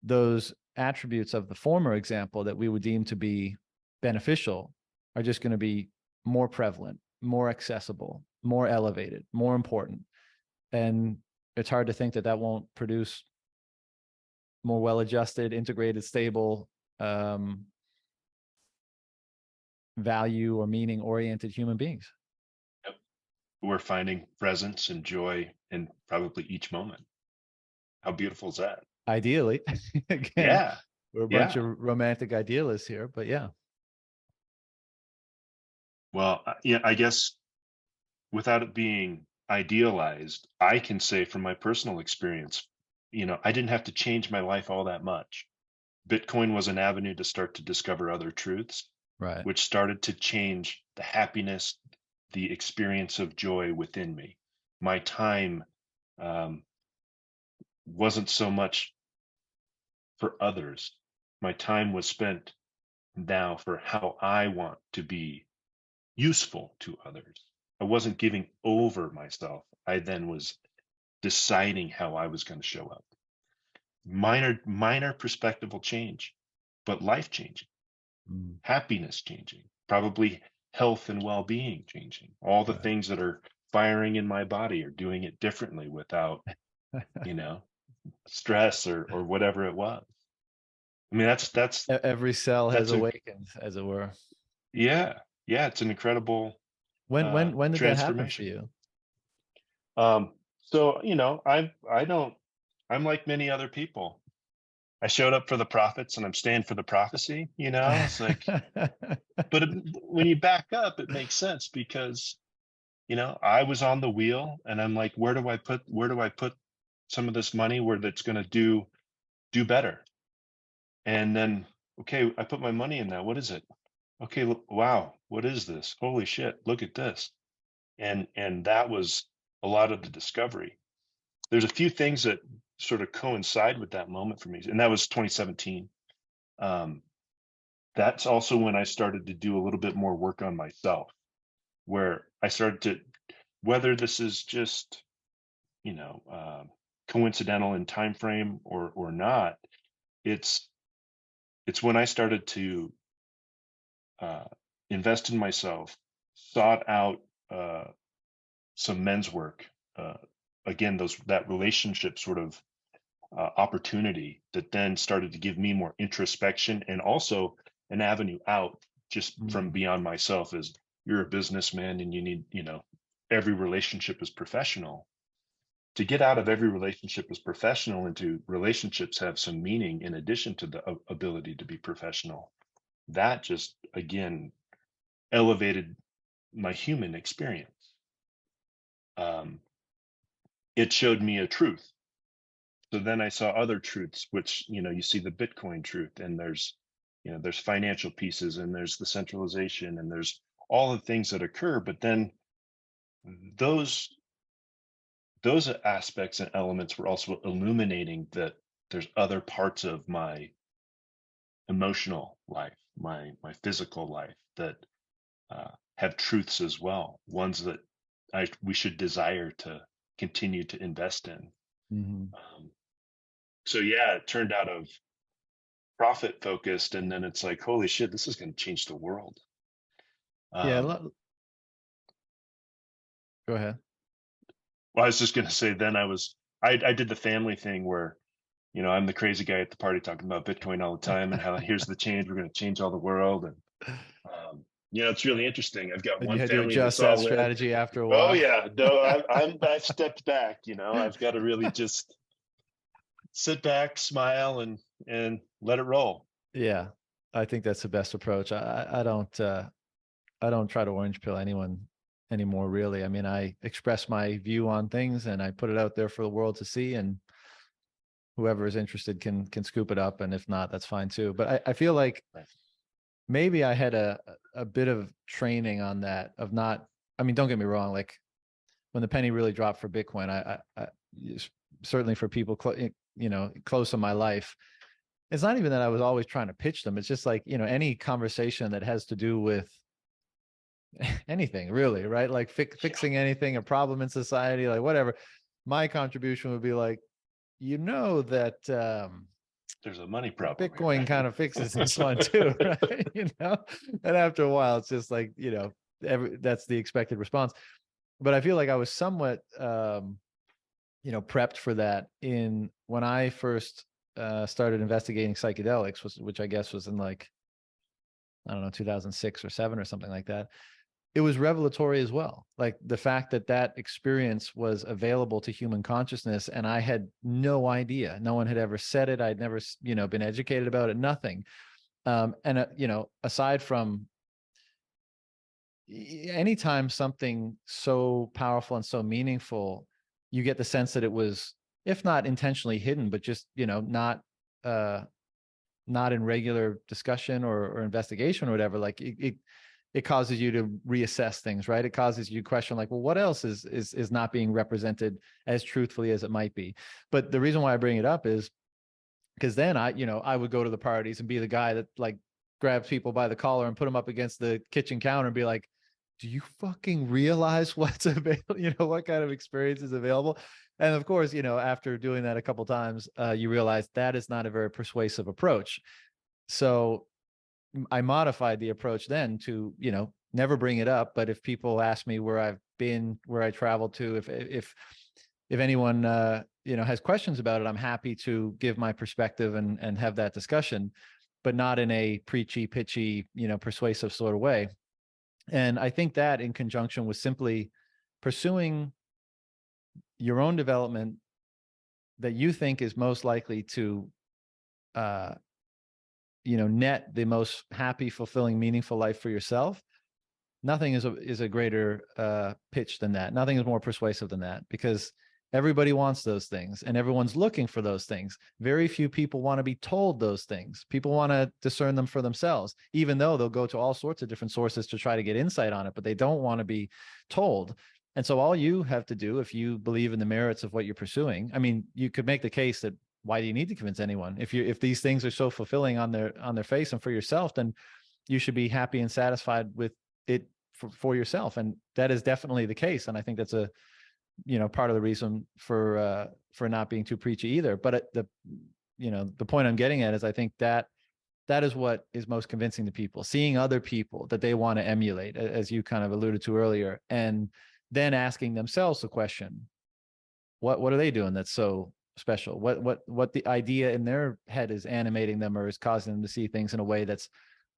[SPEAKER 2] those attributes of the former example that we would deem to be beneficial are just going to be more prevalent, more accessible, more elevated, more important. And it's hard to think that won't produce more well-adjusted, integrated, stable, value or meaning oriented human beings.
[SPEAKER 3] Yep. We're finding presence and joy in probably each moment. How beautiful is that?
[SPEAKER 2] Ideally. Again,
[SPEAKER 3] Yeah.
[SPEAKER 2] we're a bunch
[SPEAKER 3] Yeah.
[SPEAKER 2] of romantic idealists here, but yeah.
[SPEAKER 3] Well, yeah, I guess without it being idealized, I can say from my personal experience, I didn't have to change my life all that much. Bitcoin was an avenue to start to discover other truths,
[SPEAKER 2] Right.
[SPEAKER 3] which started to change the happiness, the experience of joy within me. My time um, wasn't so much for others. My time was spent now for how I want to be useful to others. I wasn't giving over myself. I then was deciding how I was going to show up. Minor perspectival change, but life changing,
[SPEAKER 2] Mm.
[SPEAKER 3] happiness changing, probably health and well-being changing. All the
[SPEAKER 2] Right.
[SPEAKER 3] things that are firing in my body are doing it differently without, you know, stress or whatever it was. I mean,
[SPEAKER 2] Every cell has
[SPEAKER 3] that's a
[SPEAKER 2] awakened, as it were.
[SPEAKER 3] yeah, yeah, it's an incredible
[SPEAKER 2] When did that happen for
[SPEAKER 3] transformation.
[SPEAKER 2] you?
[SPEAKER 3] So I'm like many other people. I showed up for the prophets and I'm staying for the prophecy, it's like, but when you back up, it makes sense because, I was on the wheel and I'm like, where do I put some of this money where that's going to do better? And then, okay, I put my money in that. What is it? Okay, look, wow, what is this? Holy shit, look at this. And that was a lot of the discovery. There's a few things that sort of coincide with that moment for me, and that was 2017. That's also when I started to do a little bit more work on myself, where I started to, whether this is just coincidental in time frame or not, it's when I started to uh, invest in myself, sought out some men's work. Uh, Again, that relationship sort of opportunity that then started to give me more introspection and also an avenue out just from
[SPEAKER 2] Mm.
[SPEAKER 3] beyond myself. As you're a businessman and you need, every relationship is professional. To get out of every relationship as professional into relationships have some meaning in addition to the ability to be professional. That just again elevated my human experience. Um, it showed me a truth. So then I saw other truths, which, you see the Bitcoin truth, and there's financial pieces, and there's the centralization, and there's all the things that occur. But then those those aspects and elements were also illuminating that there's other parts of my emotional life, my physical life that have truths as well, ones that we should desire to continue to invest in.
[SPEAKER 2] Mhm.
[SPEAKER 3] So yeah, it turned out of profit focused, and then it's like, holy shit, this is going to change the world.
[SPEAKER 2] Yeah.
[SPEAKER 3] Um,
[SPEAKER 2] Go ahead.
[SPEAKER 3] well, I was just going to say, then I did the family thing where, I'm the crazy guy at the party talking about Bitcoin all the time and how here's the change, we're going to change all the world. And it's really interesting. I've got
[SPEAKER 2] And you
[SPEAKER 3] one
[SPEAKER 2] had to
[SPEAKER 3] family that's
[SPEAKER 2] adjust that
[SPEAKER 3] all in.
[SPEAKER 2] strategy after a
[SPEAKER 3] Oh
[SPEAKER 2] while.
[SPEAKER 3] yeah, no, I've stepped back. I've got to really just sit back, smile, and let it roll.
[SPEAKER 2] Yeah, I think that's the best approach. I don't try to orange pill anyone anymore, really. I mean, I express my view on things and I put it out there for the world to see, and whoever is interested can scoop it up, and if not, that's fine too. But I feel like
[SPEAKER 3] Right.
[SPEAKER 2] maybe I had a bit of training on that of not. I mean, don't get me wrong. Like when the penny really dropped for Bitcoin, I certainly for people close in my life, it's not even that I was always trying to pitch them. It's just like, any conversation that has to do with anything really, right? Like
[SPEAKER 3] Yeah,
[SPEAKER 2] fixing anything, a problem in society, like whatever. My contribution would be like, that
[SPEAKER 3] there's a money problem here,
[SPEAKER 2] Bitcoin kind of fixes this one too, right? And after a while, it's just like, that's the expected response. But I feel like I was somewhat, prepped for that in when I first started investigating psychedelics, which I guess was in like, I don't know, 2006 or 7 or something like that. It was revelatory as well. Like the fact that that experience was available to human consciousness, and I had no idea. No one had ever said it. I'd never, been educated about it. Nothing. And aside from anytime something so powerful and so meaningful, you get the sense that it was, if not intentionally hidden, but just not in regular discussion or investigation or whatever. Like it causes you to reassess things, right? It causes you to question, like, well, what else is not being represented as truthfully as it might be? But the reason why I bring it up is because then I would go to the parties and be the guy that like grabs people by the collar and put them up against the kitchen counter and be like, do you fucking realize what's available? What kind of experience is available? And of course, after doing that a couple of times, you realize that is not a very persuasive approach. So I modified the approach then to, never bring it up. But if people ask me where I've been, where I traveled to, if anyone, has questions about it, I'm happy to give my perspective and have that discussion, but not in a preachy, pitchy, persuasive sort of way. And I think that in conjunction with simply pursuing your own development that you think is most likely to, net the most happy, fulfilling, meaningful life for yourself, nothing is a greater pitch than that. Nothing is more persuasive than that, because everybody wants those things and everyone's looking for those things. Very few people want to be told those things. People want to discern them for themselves, even though they'll go to all sorts of different sources to try to get insight on it, but they don't want to be told. And so all you have to do, if you believe in the merits of what you're pursuing, I mean, you could make the case that why do you need to convince anyone? If these things are so fulfilling on their face and for yourself, then you should be happy and satisfied with it for yourself. And that is definitely the case. And I think that's a part of the reason for not being too preachy either. But the point I'm getting at is I think that is what is most convincing to people, seeing other people that they want to emulate, as you kind of alluded to earlier, and then asking themselves the question, what are they doing that's so special? What the idea in their head is animating them or is causing them to see things in a way that's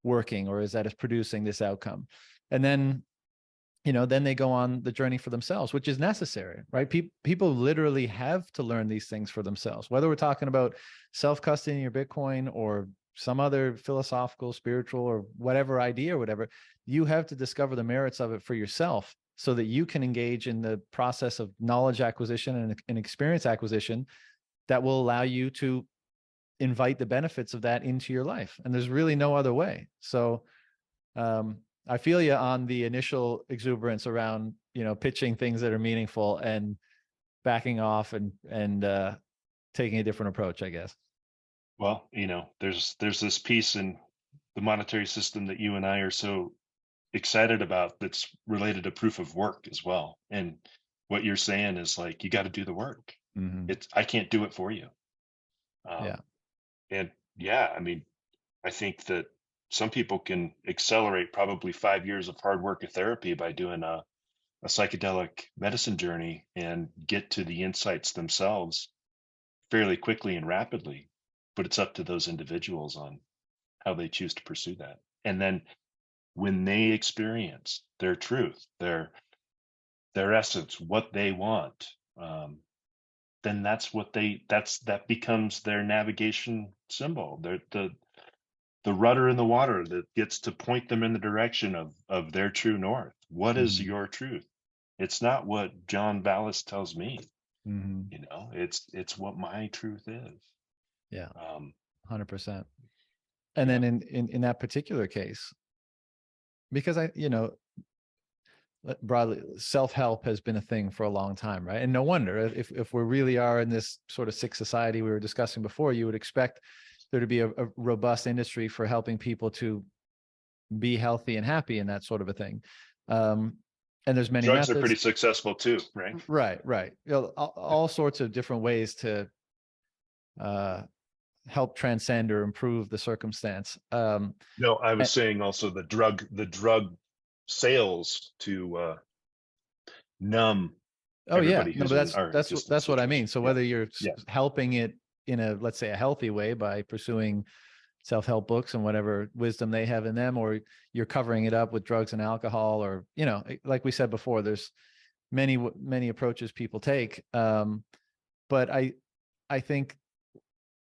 [SPEAKER 2] working, or is producing this outcome? And then then they go on the journey for themselves, which is necessary, right? People literally have to learn these things for themselves, whether we're talking about self-custody your Bitcoin or some other philosophical, spiritual, or whatever idea or whatever. You have to discover the merits of it for yourself so that you can engage in the process of knowledge acquisition and experience acquisition that will allow you to invite the benefits of that into your life. And there's really no other way. So, I feel you on the initial exuberance around, pitching things that are meaningful and backing off and taking a different approach, I guess.
[SPEAKER 3] Well, there's this piece in the monetary system that you and I are so excited about that's related to proof of work as well. And what you're saying is like, you got to do the work.
[SPEAKER 2] Mm-hmm.
[SPEAKER 3] I can't do it for you.
[SPEAKER 2] Yeah.
[SPEAKER 3] And yeah, I mean, I think that some people can accelerate probably 5 years of hard work of therapy by doing a psychedelic medicine journey and get to the insights themselves fairly quickly and rapidly. But it's up to those individuals on how they choose to pursue that. And then when they experience their truth, their essence, what they want, then that becomes their navigation symbol. The rudder in the water that gets to point them in the direction of their true north. What is your truth? It's not what John Ballas tells me. It's what my truth is.
[SPEAKER 2] Yeah. 100%. And then in that particular case, because broadly, self-help has been a thing for a long time, right? And no wonder, if we really are in this sort of sick society we were discussing before, you would expect there to be a robust industry for helping people to be healthy and happy and that sort of a thing. And there's many
[SPEAKER 3] drugs
[SPEAKER 2] methods.
[SPEAKER 3] Are pretty successful too, right?
[SPEAKER 2] Right. All sorts of different ways to help transcend or improve the circumstance.
[SPEAKER 3] No, I was saying also the drug sales to numb.
[SPEAKER 2] Oh yeah, no, but that's what I mean. So whether you're helping it in a, let's say, a healthy way by pursuing self-help books and whatever wisdom they have in them, or you're covering it up with drugs and alcohol, or, like we said before, there's many approaches people take. But I think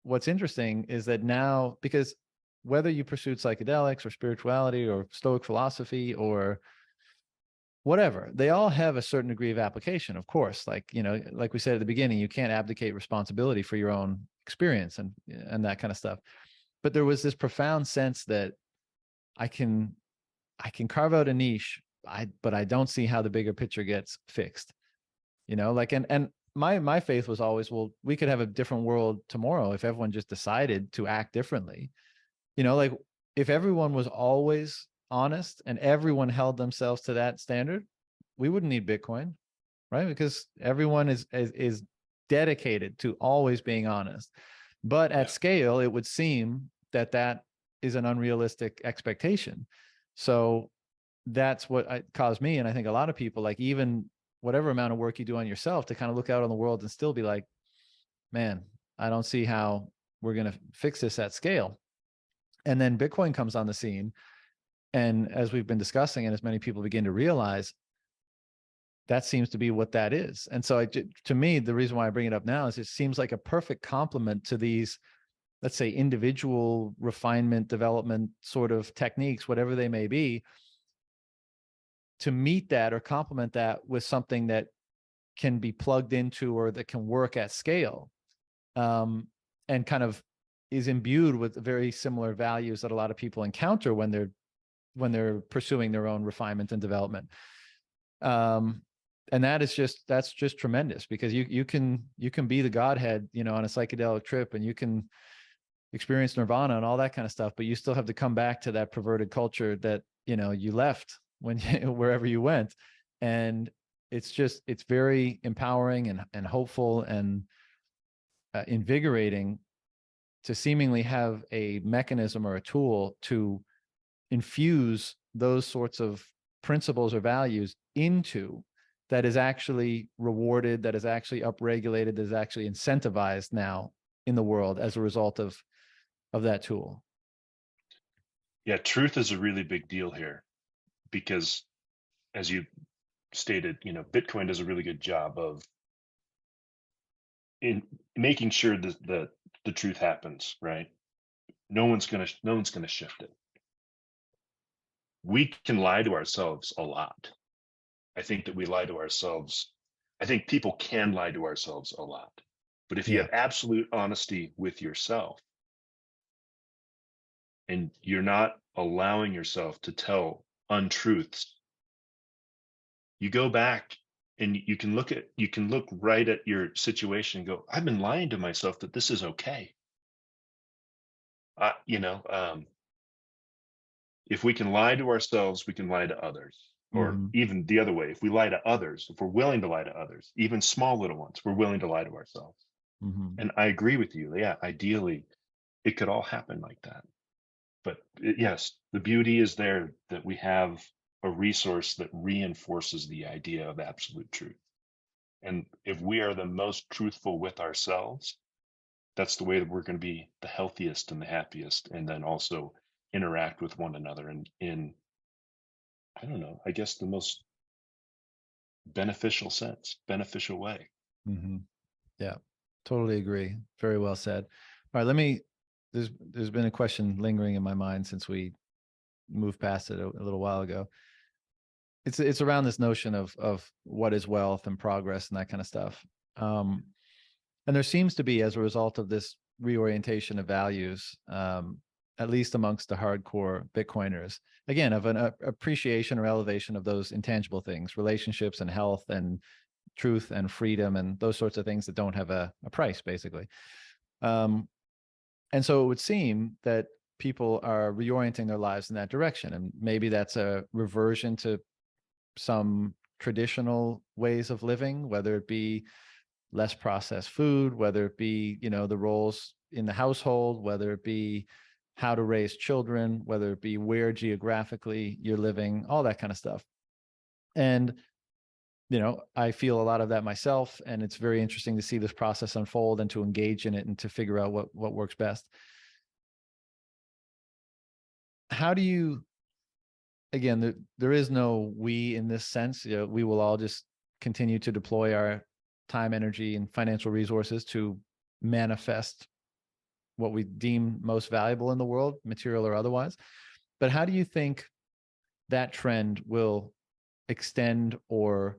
[SPEAKER 2] what's interesting is that now, because whether you pursued psychedelics or spirituality or Stoic philosophy or whatever, they all have a certain degree of application, of course. Like, like we said at the beginning, you can't abdicate responsibility for your own experience and that kind of stuff. But there was this profound sense that I can carve out a niche, but I don't see how the bigger picture gets fixed. Like, and my faith was always, well, we could have a different world tomorrow if everyone just decided to act differently. Like, if everyone was always honest and everyone held themselves to that standard, we wouldn't need Bitcoin, right? Because everyone is dedicated to always being honest. But at scale, it would seem that is an unrealistic expectation. So that's what caused me, and I think a lot of people, like, even whatever amount of work you do on yourself, to kind of look out on the world and still be like, man, I don't see how we're going to fix this at scale. And then Bitcoin comes on the scene. And as we've been discussing, and as many people begin to realize, that seems to be what that is. And so to me, the reason why I bring it up now is it seems like a perfect complement to these, let's say, individual refinement, development sort of techniques, whatever they may be, to meet that or complement that with something that can be plugged into or that can work at scale, and kind of is imbued with very similar values that a lot of people encounter when they're pursuing their own refinement and development. And that's just tremendous, because you can be the Godhead, on a psychedelic trip, and you can experience nirvana and all that kind of stuff, but you still have to come back to that perverted culture that, you left when wherever you went. And it's very empowering and hopeful and invigorating to seemingly have a mechanism or a tool to infuse those sorts of principles or values into, that is actually rewarded, that is actually upregulated, that is actually incentivized now in the world as a result of that tool.
[SPEAKER 3] Yeah, truth is a really big deal here, because as you stated, Bitcoin does a really good job of in making sure that the truth happens, right? No one's gonna shift it. We can lie to ourselves a lot. I think that we lie to ourselves. I think people can lie to ourselves a lot. But if you
[SPEAKER 2] Yeah.
[SPEAKER 3] have absolute honesty with yourself, and you're not allowing yourself to tell untruths, you go back and you can look right at your situation and go, I've been lying to myself that this is okay. If we can lie to ourselves, we can lie to others. Or
[SPEAKER 2] Mm-hmm.
[SPEAKER 3] even the other way, if we lie to others, if we're willing to lie to others, even small little ones, we're willing to lie to ourselves.
[SPEAKER 2] Mm-hmm.
[SPEAKER 3] And I agree with you. Yeah, ideally, it could all happen like that. But yes, the beauty is there that we have a resource that reinforces the idea of absolute truth. And if we are the most truthful with ourselves, that's the way that we're going to be the healthiest and the happiest, and then also interact with one another in I don't know, I guess the most beneficial way.
[SPEAKER 2] Mm-hmm. Yeah, totally agree. Very well said. All right, there's been a question lingering in my mind since we moved past it a little while ago. It's around this notion of what is wealth and progress and that kind of stuff. And there seems to be, as a result of this reorientation of values, at least amongst the hardcore Bitcoiners, again, of an appreciation or elevation of those intangible things, relationships and health and truth and freedom and those sorts of things that don't have a price, basically. And so it would seem that people are reorienting their lives in that direction. And maybe that's a reversion to some traditional ways of living, whether it be less processed food, whether it be, the roles in the household, whether it be how to raise children, whether it be where geographically you're living, all that kind of stuff. And I feel a lot of that myself, and it's very interesting to see this process unfold and to engage in it and to figure out what works best. How do you, again, there is no we in this sense. We will all just continue to deploy our time, energy, and financial resources to manifest what we deem most valuable in the world, material or otherwise. But how do you think that trend will extend, or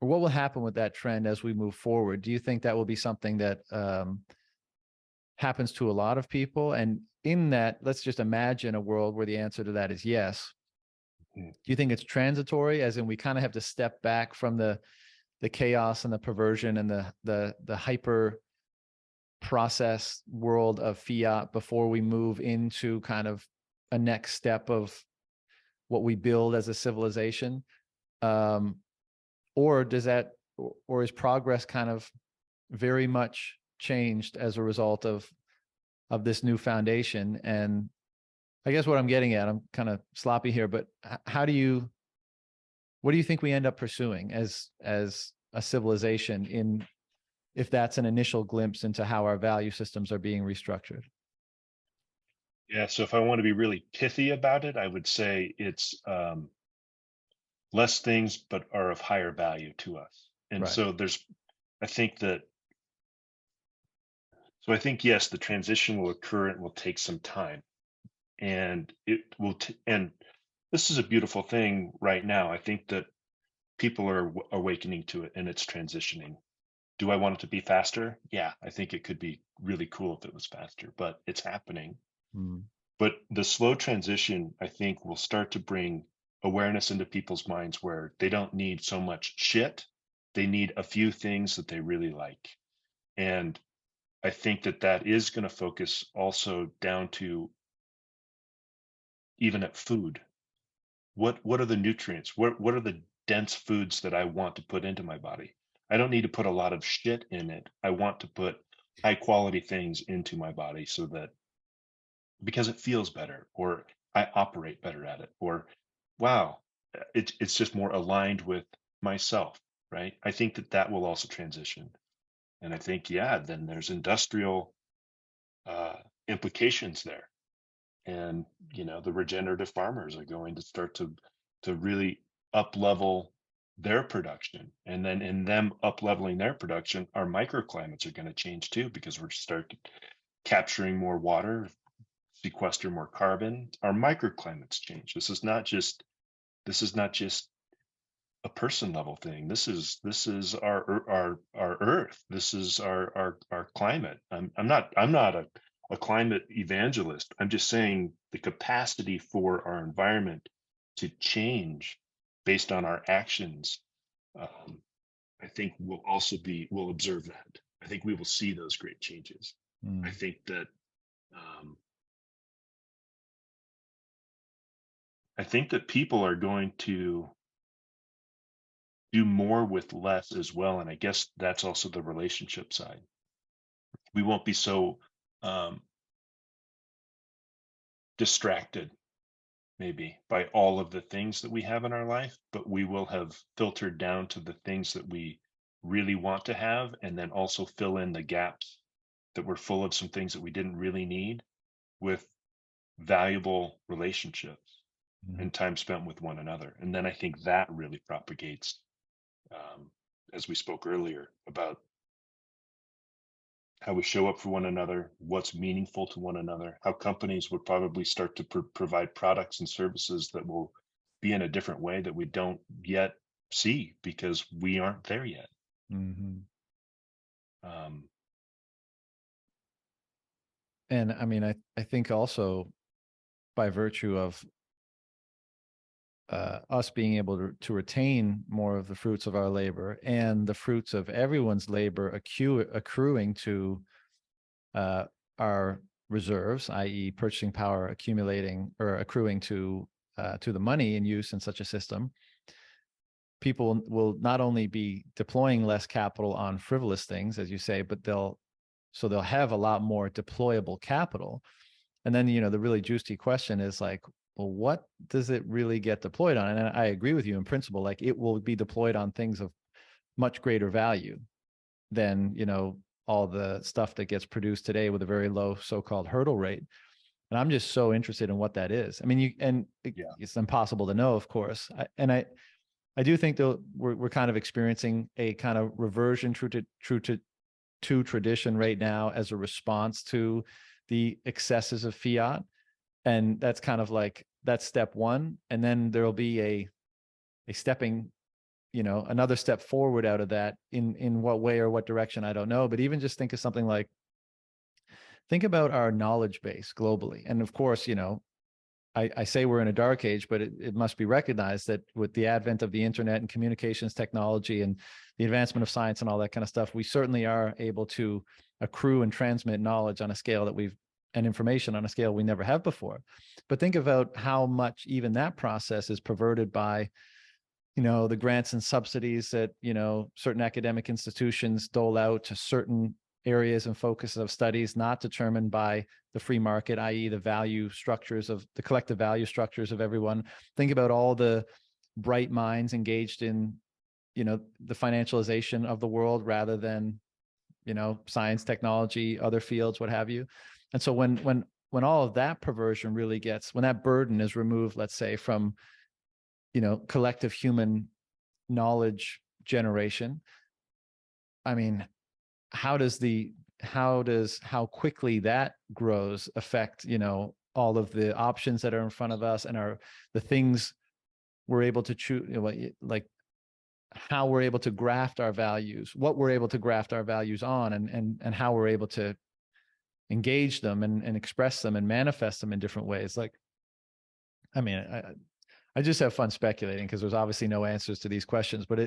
[SPEAKER 2] what will happen with that trend as we move forward? Do you think that will be something that happens to a lot of people? And in that, let's just imagine a world where the answer to that is yes.
[SPEAKER 3] Mm.
[SPEAKER 2] Do you think it's transitory, as in we kind of have to step back from the chaos and the perversion and the hyper process world of fiat before we move into kind of a next step of what we build as a civilization? Or does that, or is progress kind of very much changed as a result of this new foundation? And I guess what I'm getting at, I'm kind of sloppy here, but what do you think we end up pursuing as a civilization, in if that's an initial glimpse into how our value systems are being restructured?
[SPEAKER 3] Yeah, so if I want to be really pithy about it, I would say it's less things, but are of higher value to us. And
[SPEAKER 2] Right.
[SPEAKER 3] so I think that, so I think, yes, the transition will occur and will take some time. And and this is a beautiful thing right now. I think that people are awakening to it and it's transitioning. Do I want it to be faster? Yeah, I think it could be really cool if it was faster, but it's happening.
[SPEAKER 2] Mm.
[SPEAKER 3] But the slow transition, I think, will start to bring awareness into people's minds where they don't need so much shit. They need a few things that they really like. And I think that that is going to focus also down to even at food. What are the nutrients? What are the dense foods that I want to put into my body? I don't need to put a lot of shit in it. I want to put high quality things into my body so that, because it feels better, or I operate better at it, or wow, it's just more aligned with myself, right? I think that that will also transition. And I think, yeah, then there's industrial uh, implications there. And, the regenerative farmers are going to start to really up level their production. And then in them up leveling their production, our microclimates are going to change too, because we're start capturing more water, sequester more carbon. Our microclimates change. This is not just a person level thing. This is our earth. This is our climate. I'm not a climate evangelist. I'm just saying the capacity for our environment to change based on our actions. I think we'll observe that. I think we will see those great changes. I
[SPEAKER 2] Mm.
[SPEAKER 3] think that um, I think that people are going to do more with less as well. And I guess that's also the relationship side. We won't be so um, distracted, maybe, by all of the things that we have in our life, but we will have filtered down to the things that we really want to have, and then also fill in the gaps that were full of some things that we didn't really need with valuable relationships
[SPEAKER 2] Mm.
[SPEAKER 3] and time spent with one another. And then I think that really propagates, um, as we spoke earlier, about how we show up for one another, what's meaningful to one another, how companies would probably start to provide products and services that will be in a different way that we don't yet see because we aren't there yet.
[SPEAKER 2] Hmm.
[SPEAKER 3] Um,
[SPEAKER 2] And I mean, I think also by virtue of us being able to retain more of the fruits of our labor and the fruits of everyone's labor accruing to our reserves, i.e., purchasing power accumulating or accruing to the money in use in such a system, people will not only be deploying less capital on frivolous things, as you say, but they'll have a lot more deployable capital. And then the really juicy question is like, well, what does it really get deployed on? And I agree with you in principle, like it will be deployed on things of much greater value than, all the stuff that gets produced today with a very low so-called hurdle rate. And I'm just so interested in what that is. I mean,
[SPEAKER 3] Yeah.
[SPEAKER 2] it's impossible to know, of course. I do think though we're kind of experiencing a kind of reversion to tradition right now as a response to the excesses of fiat. And that's kind of like, that's step one. And then there'll be a stepping, another step forward out of that. In what way or what direction, I don't know. But even just think of something like, think about our knowledge base globally. And of course, I say we're in a dark age, but it must be recognized that with the advent of the internet and communications technology and the advancement of science and all that kind of stuff, we certainly are able to accrue and transmit knowledge on a scale that and information on a scale we never have before. But think about how much even that process is perverted by, the grants and subsidies that, certain academic institutions dole out to certain areas and focuses of studies not determined by the free market, i.e. the collective value structures of everyone. Think about all the bright minds engaged in, the financialization of the world rather than, science, technology, other fields, what have you. And so when all of that perversion really when that burden is removed, let's say from, collective human knowledge generation, I mean, how quickly that grows affect, all of the options that are in front of us and the things we're able to choose, like how we're able to graft our values, what we're able to graft our values on, and how we're able to engage them and express them and manifest them in different ways. Like, I mean, I just have fun speculating because there's obviously no answers to these questions, but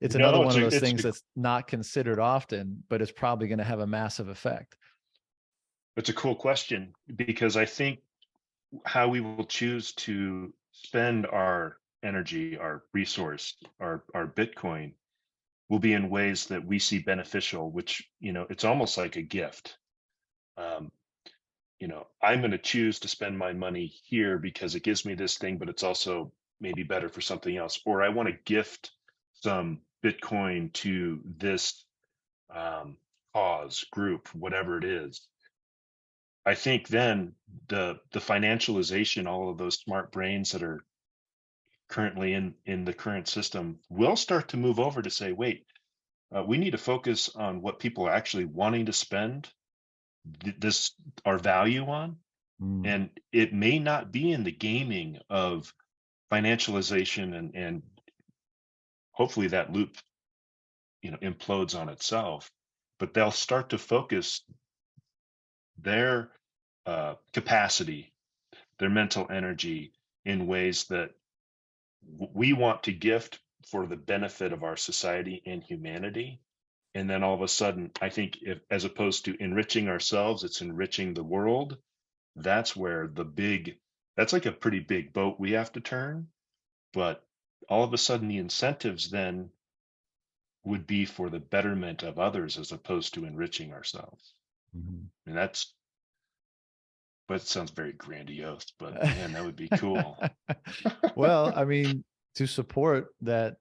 [SPEAKER 2] it's another
[SPEAKER 3] No,
[SPEAKER 2] one of those things that's not considered often, but it's probably going to have a massive effect.
[SPEAKER 3] it's a cool question, because I think how we will choose to spend our energy, our resource, our Bitcoin will be in ways that we see beneficial, which, it's almost like a gift. Um, I'm going to choose to spend my money here because it gives me this thing, but it's also maybe better for something else. Or I want to gift some Bitcoin to this cause, group, whatever it is. I think then the financialization, all of those smart brains that are currently in the current system will start to move over to say, wait, we need to focus on what people are actually wanting to spend this our value on.
[SPEAKER 2] Mm.
[SPEAKER 3] And it may not be in the gaming of financialization, and hopefully that loop, implodes on itself, but they'll start to focus their capacity, their mental energy in ways that we want to gift for the benefit of our society and humanity. And then all of a sudden, I think, if, as opposed to enriching ourselves, it's enriching the world. That's where that's like a pretty big boat we have to turn. But all of a sudden, the incentives then would be for the betterment of others as opposed to enriching ourselves.
[SPEAKER 2] Mm-hmm.
[SPEAKER 3] And but it sounds very grandiose, but man, that would be cool.
[SPEAKER 2] Well, I mean, to support that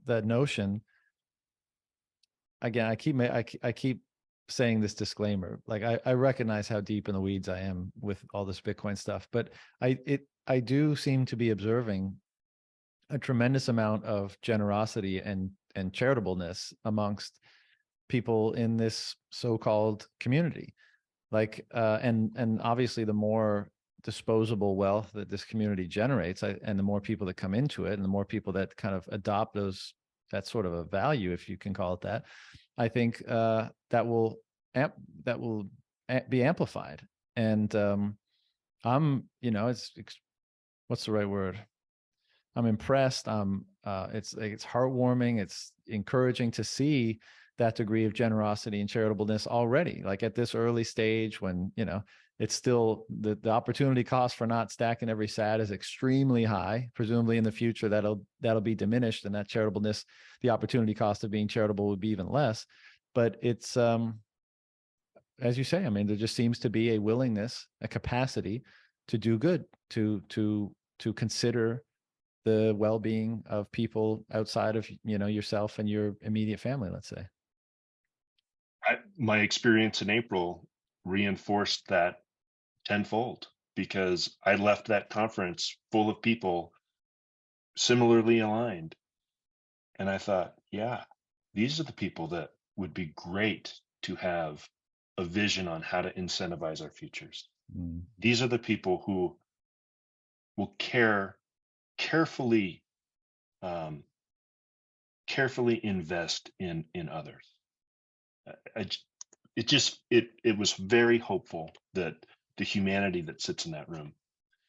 [SPEAKER 2] notion, again, I keep saying this disclaimer. Like I recognize how deep in the weeds I am with all this Bitcoin stuff, but I do seem to be observing a tremendous amount of generosity and charitableness amongst people in this so-called community. Like and obviously the more disposable wealth that this community generates, and the more people that come into it and the more people that kind of adopt that sort of a value, if you can call it that, I think that will be amplified. And I'm, what's the right word? I'm impressed. It's heartwarming. It's encouraging to see that degree of generosity and charitableness already, like at this early stage when, it's still the opportunity cost for not stacking every sat is extremely high. Presumably in the future, that'll be diminished, and that charitableness, the opportunity cost of being charitable would be even less. But it's, as you say, I mean, there just seems to be a willingness, a capacity do good, to consider the well-being of people outside of, yourself and your immediate family, let's say.
[SPEAKER 3] My experience in April reinforced that tenfold, because I left that conference full of people similarly aligned. And I thought, yeah, these are the people that would be great to have a vision on how to incentivize our futures.
[SPEAKER 2] Mm.
[SPEAKER 3] These are the people who will carefully, um, carefully invest in others. I, it was very hopeful that the humanity that sits in that room.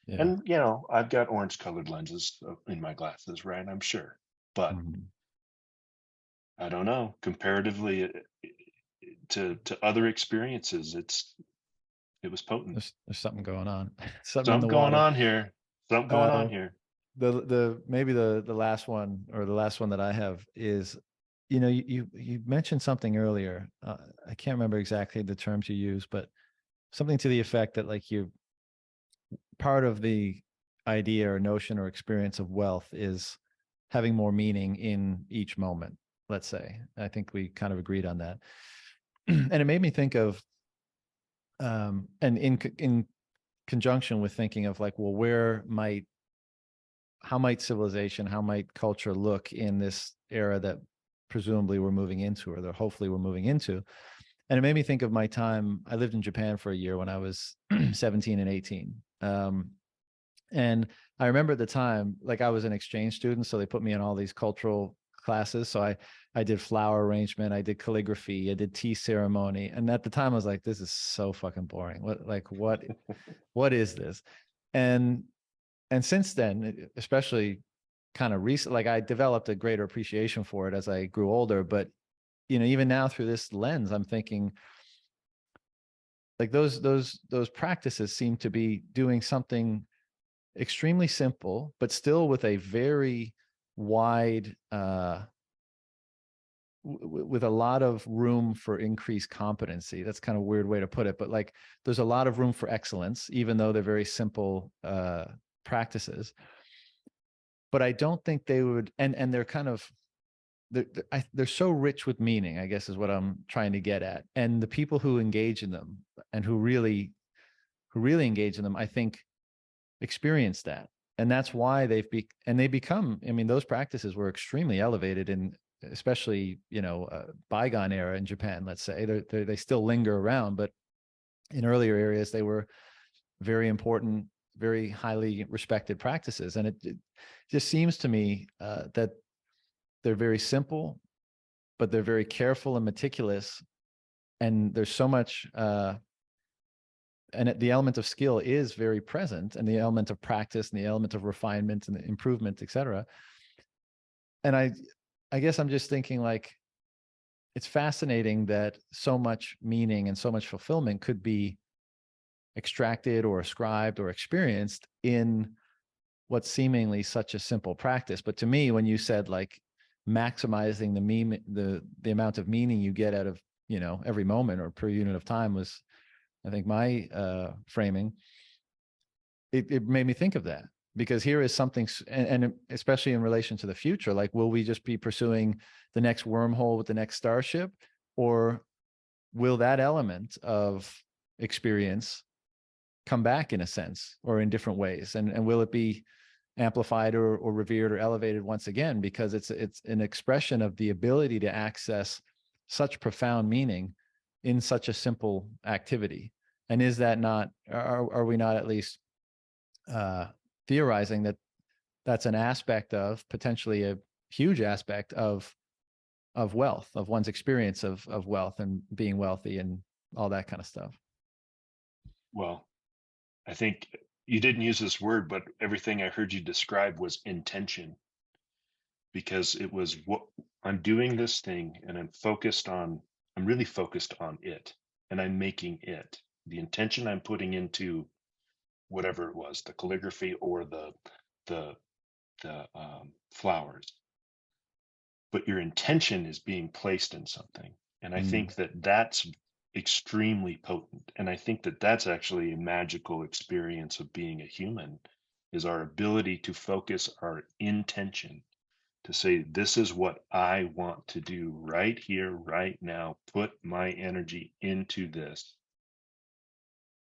[SPEAKER 2] Yeah.
[SPEAKER 3] And I've got orange colored lenses in my glasses, right? I'm sure, but
[SPEAKER 2] Mhm.
[SPEAKER 3] I don't know. Comparatively to other experiences, it was potent.
[SPEAKER 2] There's something going on, something in
[SPEAKER 3] Something
[SPEAKER 2] the
[SPEAKER 3] going
[SPEAKER 2] water.
[SPEAKER 3] on here. Something going on
[SPEAKER 2] Uh,
[SPEAKER 3] here.
[SPEAKER 2] the maybe the last one, or the last one that I have is, you mentioned something earlier. I can't remember exactly the terms you use, but something to the effect that, like, you part of the idea or notion or experience of wealth is having more meaning in each moment, let's say. I think we kind of agreed on that. And it made me think of, and in conjunction with thinking of, like, well, how might civilization, how might culture look in this era that presumably we're moving into, or that hopefully we're moving into. And it made me think of my time. I lived in Japan for a year when I was 17 and 18. And I remember at the time, like, I was an exchange student, so they put me in all these cultural classes. So I did flower arrangement, I did calligraphy, I did tea ceremony. And at the time I was like, this is so fucking boring. What is this? And since then, especially kind of recent, like, I developed a greater appreciation for it as I grew older. But even now through this lens, I'm thinking, like, those practices seem to be doing something extremely simple, but still with a very wide, with a lot of room for increased competency. That's kind of a weird way to put it, but, like, there's a lot of room for excellence, even though they're very simple practices. But I don't think they would, and they're kind of, they're so rich with meaning, I guess, is what I'm trying to get at. And the people who engage in them, and who really engage in them, I think, experience that. And that's why they become, I mean, those practices were extremely elevated in, especially, bygone era in Japan, let's say. They still linger around, but in earlier areas, they were very important, very highly respected practices. And it just seems to me that they're very simple, but they're very careful and meticulous. And there's so much, and the element of skill is very present, and the element of practice, and the element of refinement and improvement, etc. And I guess I'm just thinking, like, it's fascinating that so much meaning and so much fulfillment could be extracted or ascribed or experienced in what's seemingly such a simple practice. But to me, when you said, like, maximizing the amount of meaning you get out of, every moment or per unit of time, was, I think, my framing. It made me think of that, because here is something, and especially in relation to the future, like, will we just be pursuing the next wormhole with the next starship, or will that element of experience come back in a sense, or in different ways, and will it be amplified or revered or elevated once again, because it's an expression of the ability to access such profound meaning in such a simple activity. And is that not, are we not at least theorizing that that's an aspect of, potentially a huge aspect of wealth, of one's experience of wealth and being wealthy and all that kind of stuff?
[SPEAKER 3] Well, I think you didn't use this word, but everything I heard you describe was intention, because it was what I'm doing this thing and I'm really focused on it, and I'm making it. The intention I'm putting into whatever it was, the calligraphy or the flowers, but your intention is being placed in something. And I
[SPEAKER 2] Mm.
[SPEAKER 3] think that that's extremely potent. And I think that that's actually a magical experience of being a human, is our ability to focus our intention to say, this is what I want to do right here, right now, put my energy into this.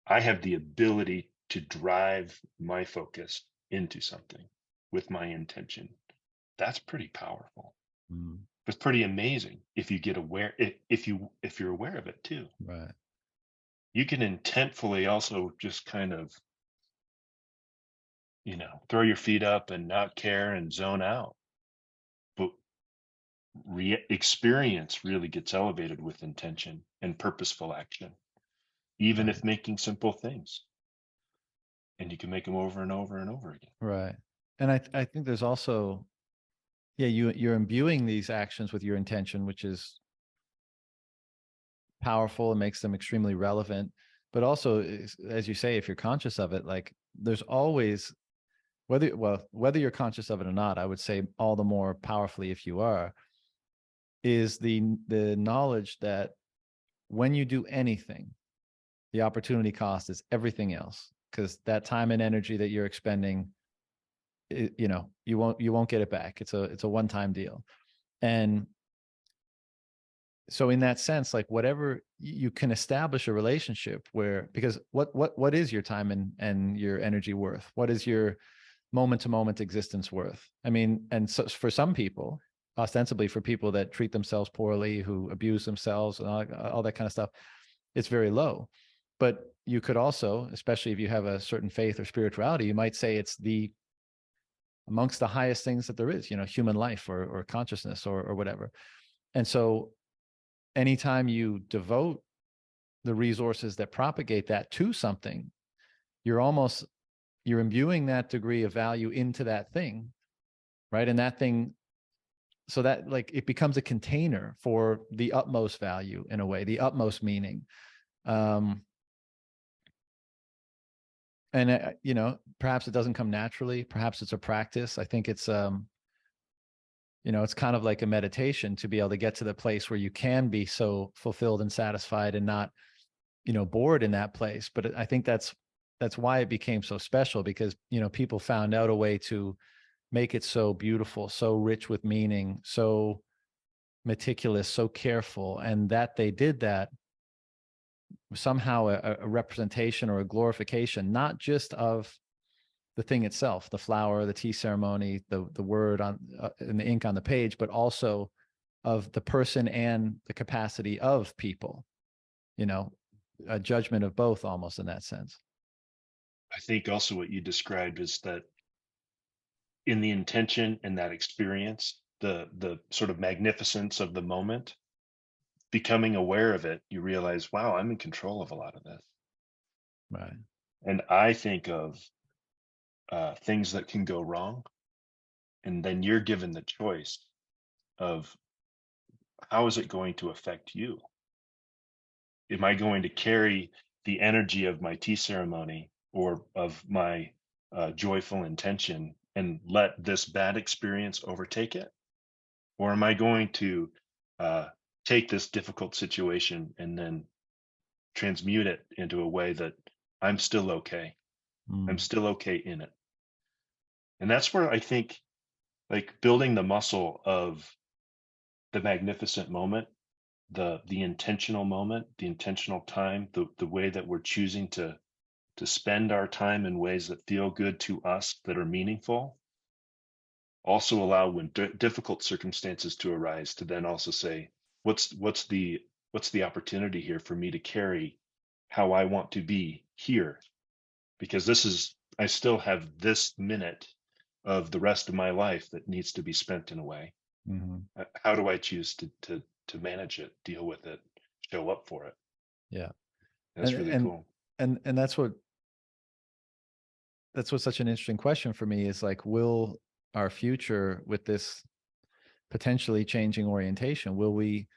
[SPEAKER 3] I have the ability to drive my focus into something with my intention. That's pretty powerful.
[SPEAKER 2] Mm,
[SPEAKER 3] It's pretty amazing if you get aware, if you're aware of it too.
[SPEAKER 2] right.
[SPEAKER 3] You can intentfully also just kind of, throw your feet up and not care and zone out. But experience really gets elevated with intention and purposeful action, even
[SPEAKER 2] Right.
[SPEAKER 3] if making simple things, and you can make them over and over and over again.
[SPEAKER 2] Right. And I think there's also, yeah, you're imbuing these actions with your intention, which is powerful and makes them extremely relevant. But also, as you say, if you're conscious of it, like there's always, whether you're conscious of it or not, I would say all the more powerfully if you are, is the knowledge that when you do anything, the opportunity cost is everything else, because that time and energy that you're expending, you won't get it back. It's a one-time deal. And so in that sense, like whatever you can establish a relationship where, because what is your time and your energy worth? What is your moment to moment existence worth? I mean, and so for some people, ostensibly for people that treat themselves poorly, who abuse themselves and all that kind of stuff, it's very low. But you could also, especially if you have a certain faith or spirituality, you might say it's the amongst the highest things that there is, human life or consciousness or whatever. And so anytime you devote the resources that propagate that to something, you're imbuing that degree of value into that thing, right? And that thing, so that like it becomes a container for the utmost value, in a way, the utmost meaning. um and perhaps it doesn't come naturally, perhaps it's a practice. I think it's kind of like a meditation to be able to get to the place where you can be so fulfilled and satisfied and not bored in that place. But I think that's why it became so special, because people found out a way to make it so beautiful, so rich with meaning, so meticulous, so careful, and that they did that somehow a representation or a glorification, not just of the thing itself, the flower, the tea ceremony, the word on and the ink on the page, but also of the person and the capacity of people, you know, a judgment of both, almost, in that sense.
[SPEAKER 3] I think also what you described is that in the intention and that experience, the sort of magnificence of the moment, becoming aware of it, you realize, wow, I'm in control of a lot of this.
[SPEAKER 2] Right.
[SPEAKER 3] And I think of things that can go wrong, and then you're given the choice of, how is it going to affect you? Am I going to carry the energy of my tea ceremony or of my joyful intention and let this bad experience overtake it? Or am I going to uh, take this difficult situation and then transmute it into a way that I'm still okay? I'm
[SPEAKER 2] Mm.
[SPEAKER 3] still okay in it. And that's where I think, like, building the muscle of the magnificent moment, the intentional moment, the intentional time, the way that we're choosing to spend our time in ways that feel good to us, that are meaningful, also allow, when difficult circumstances to arise, to then also say, what's the opportunity here for me to carry how I want to be here? Because I still have this minute of the rest of my life that needs to be spent in a way.
[SPEAKER 2] Hmm.
[SPEAKER 3] How do I choose to manage it, deal with it, show up for it?
[SPEAKER 2] Yeah.
[SPEAKER 3] That's
[SPEAKER 2] And
[SPEAKER 3] really
[SPEAKER 2] and
[SPEAKER 3] cool.
[SPEAKER 2] and that's what's such an interesting question for me, is like, will our future with this potentially changing orientation, will we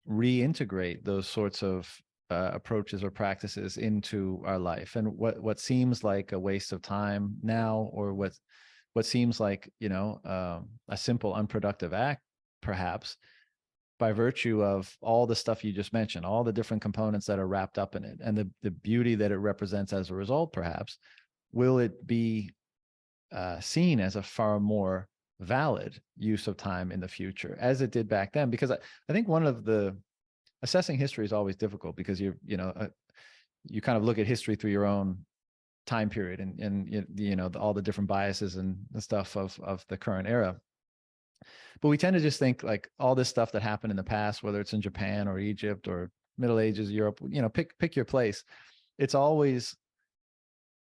[SPEAKER 2] reintegrate those sorts of approaches or practices into our life? And what seems like a waste of time now, or what seems like a simple unproductive act, perhaps, by virtue of all the stuff you just mentioned, all the different components that are wrapped up in it, and the beauty that it represents as a result, perhaps, will it be seen as a far more valid use of time in the future as it did back then? Because I think one of the assessing history is always difficult, because you kind of look at history through your own time period, and all the different biases and the stuff of the current era. But we tend to just think like all this stuff that happened in the past, whether it's in Japan or Egypt or Middle Ages, Europe, pick your place. It's always,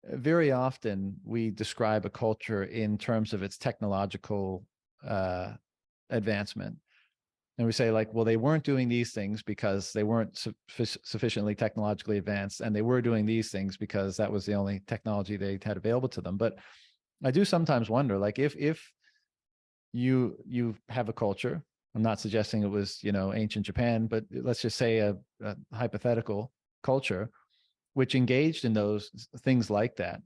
[SPEAKER 2] very often we describe a culture in terms of its technological advancement. And we say like, well, they weren't doing these things because they weren't sufficiently technologically advanced, and they were doing these things because that was the only technology they had available to them. But I do sometimes wonder, like, if you have a culture, I'm not suggesting it was ancient Japan, but let's just say a hypothetical culture which engaged in those things like that,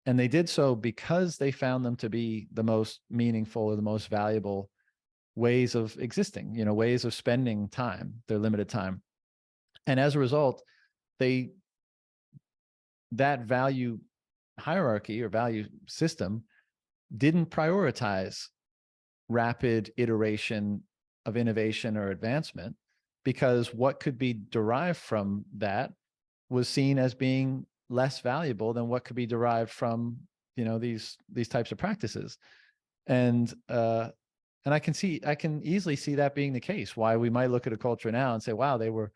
[SPEAKER 2] and they did so because they found them to be the most meaningful or the most valuable ways of existing, ways of spending time, their limited time. And as a result, that value hierarchy or value system didn't prioritize rapid iteration of innovation or advancement, because what could be derived from that was seen as being less valuable than what could be derived from these types of practices. And I can easily see that being the case, why we might look at a culture now and say, wow, they were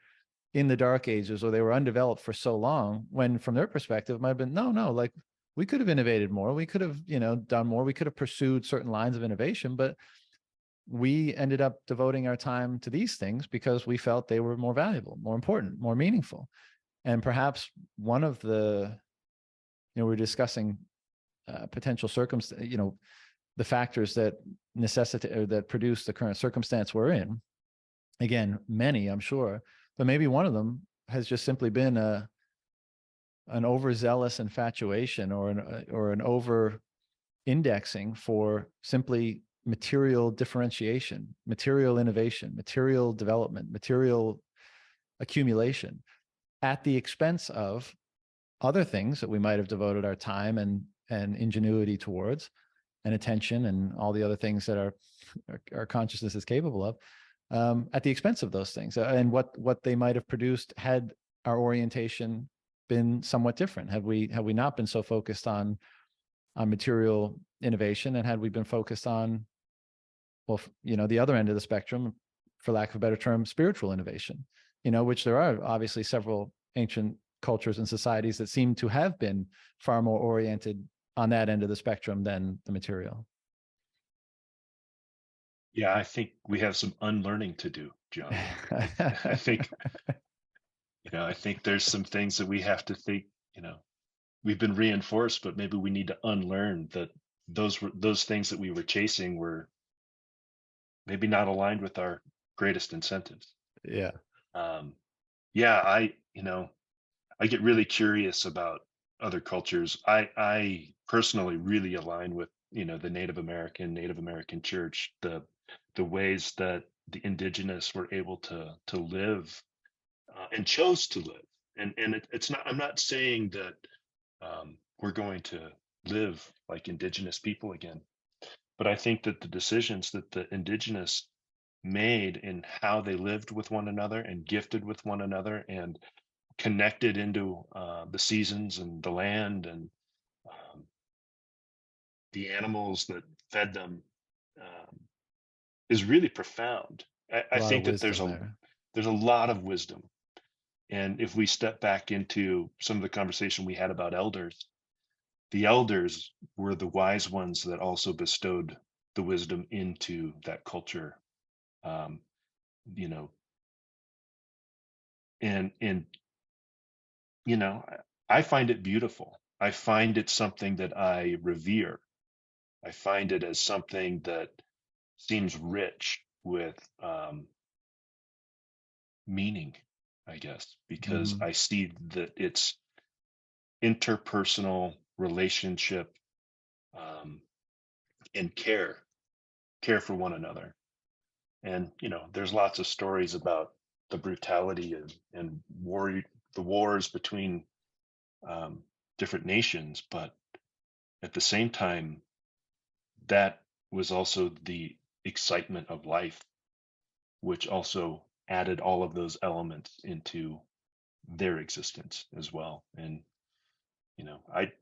[SPEAKER 2] in the dark ages, or they were undeveloped for so long, when from their perspective it might have been, no, like we could have innovated more, we could have done more, we could have pursued certain lines of innovation, but we ended up devoting our time to these things because we felt they were more valuable, more important, more meaningful. And perhaps one of the, we're discussing potential the factors that necessitate or that produce the current circumstance we're in. Again, many, I'm sure, but maybe one of them has just simply been an overzealous infatuation or an over indexing for simply material differentiation, material innovation, material development, material accumulation, at the expense of other things that we might have devoted our time and ingenuity towards, and attention, and all the other things that our consciousness is capable of, at the expense of those things, and what they might have produced had our orientation been somewhat different. Had we not been so focused on material innovation, and had we been focused on, well, the other end of the spectrum, for lack of a better term, spiritual innovation, which there are obviously several ancient cultures and societies that seem to have been far more oriented on that end of the spectrum than the material.
[SPEAKER 3] Yeah, I think we have some unlearning to do, John. I think, I think there's some things that we have to think, we've been reinforced, but maybe we need to unlearn that those things that we were chasing were maybe not aligned with our greatest incentives.
[SPEAKER 2] Yeah.
[SPEAKER 3] Yeah, I get really curious about other cultures. I personally really align with, the Native American church, the ways that the indigenous were able to live and chose to live. And it's not, I'm not saying that we're going to live like indigenous people again, but I think that the decisions that the indigenous made in how they lived with one another and gifted with one another and connected into the seasons and the land and the animals that fed them is really profound.
[SPEAKER 2] A
[SPEAKER 3] I
[SPEAKER 2] lot of
[SPEAKER 3] think that
[SPEAKER 2] wisdom there.
[SPEAKER 3] there's a lot of wisdom. And if we step back into some of the conversation we had about elders, the elders were the wise ones that also bestowed the wisdom into that culture. Um, you know, and I find it beautiful. I find it something that I revere. I find it as something that seems rich with meaning, I guess, because
[SPEAKER 2] Mm-hmm.
[SPEAKER 3] I see that it's interpersonal relationship um, and care for one another. And, there's lots of stories about the brutality and the wars between um, different nations. But at the same time, that was also the excitement of life, which also added all of those elements into their existence as well. And, I,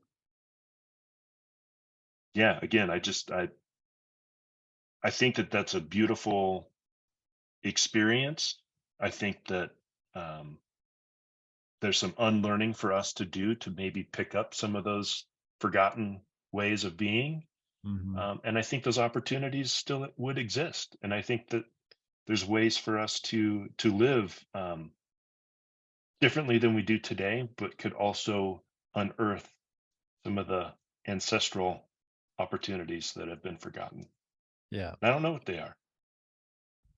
[SPEAKER 3] yeah, again, I think that that's a beautiful experience. I think that um, there's some unlearning for us to do to maybe pick up some of those forgotten ways of being.
[SPEAKER 2] Mhm.
[SPEAKER 3] And I think those opportunities still would exist. And I think that there's ways for us to live differently than we do today, but could also unearth some of the ancestral opportunities that have been forgotten.
[SPEAKER 2] Yeah.
[SPEAKER 3] I don't know what they are.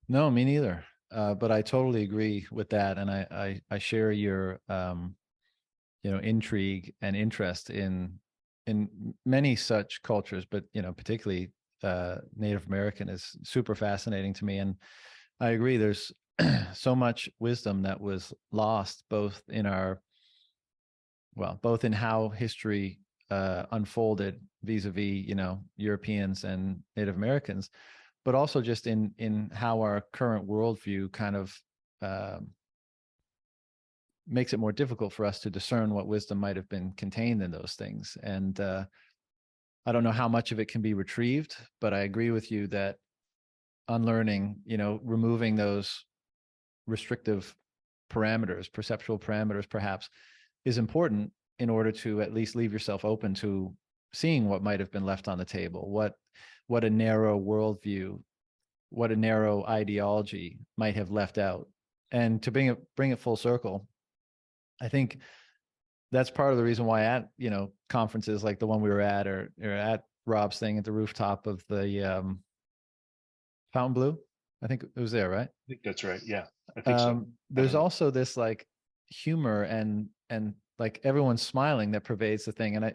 [SPEAKER 2] No, me neither. But I totally agree with that, and I share your intrigue and interest in many such cultures, but particularly Native American is super fascinating to me, and I agree. There's so much wisdom that was lost, both in how history unfolded vis-a-vis Europeans and Native Americans, but also just in how our current worldview kind of um, makes it more difficult for us to discern what wisdom might have been contained in those things. And I don't know how much of it can be retrieved, but I agree with you that unlearning, removing those restrictive parameters, perceptual parameters, perhaps, is important in order to at least leave yourself open to seeing what might have been left on the table, what a narrow worldview, what a narrow ideology might have left out. And to bring it full circle, I think that's part of the reason why at conferences like the one we were at, or at Rob's thing at the rooftop of the Fountain Blue, I think it was there, right?
[SPEAKER 3] I think that's right. Yeah, I think so. I
[SPEAKER 2] There's
[SPEAKER 3] don't know.
[SPEAKER 2] also this like humor and like everyone's smiling that pervades the thing, and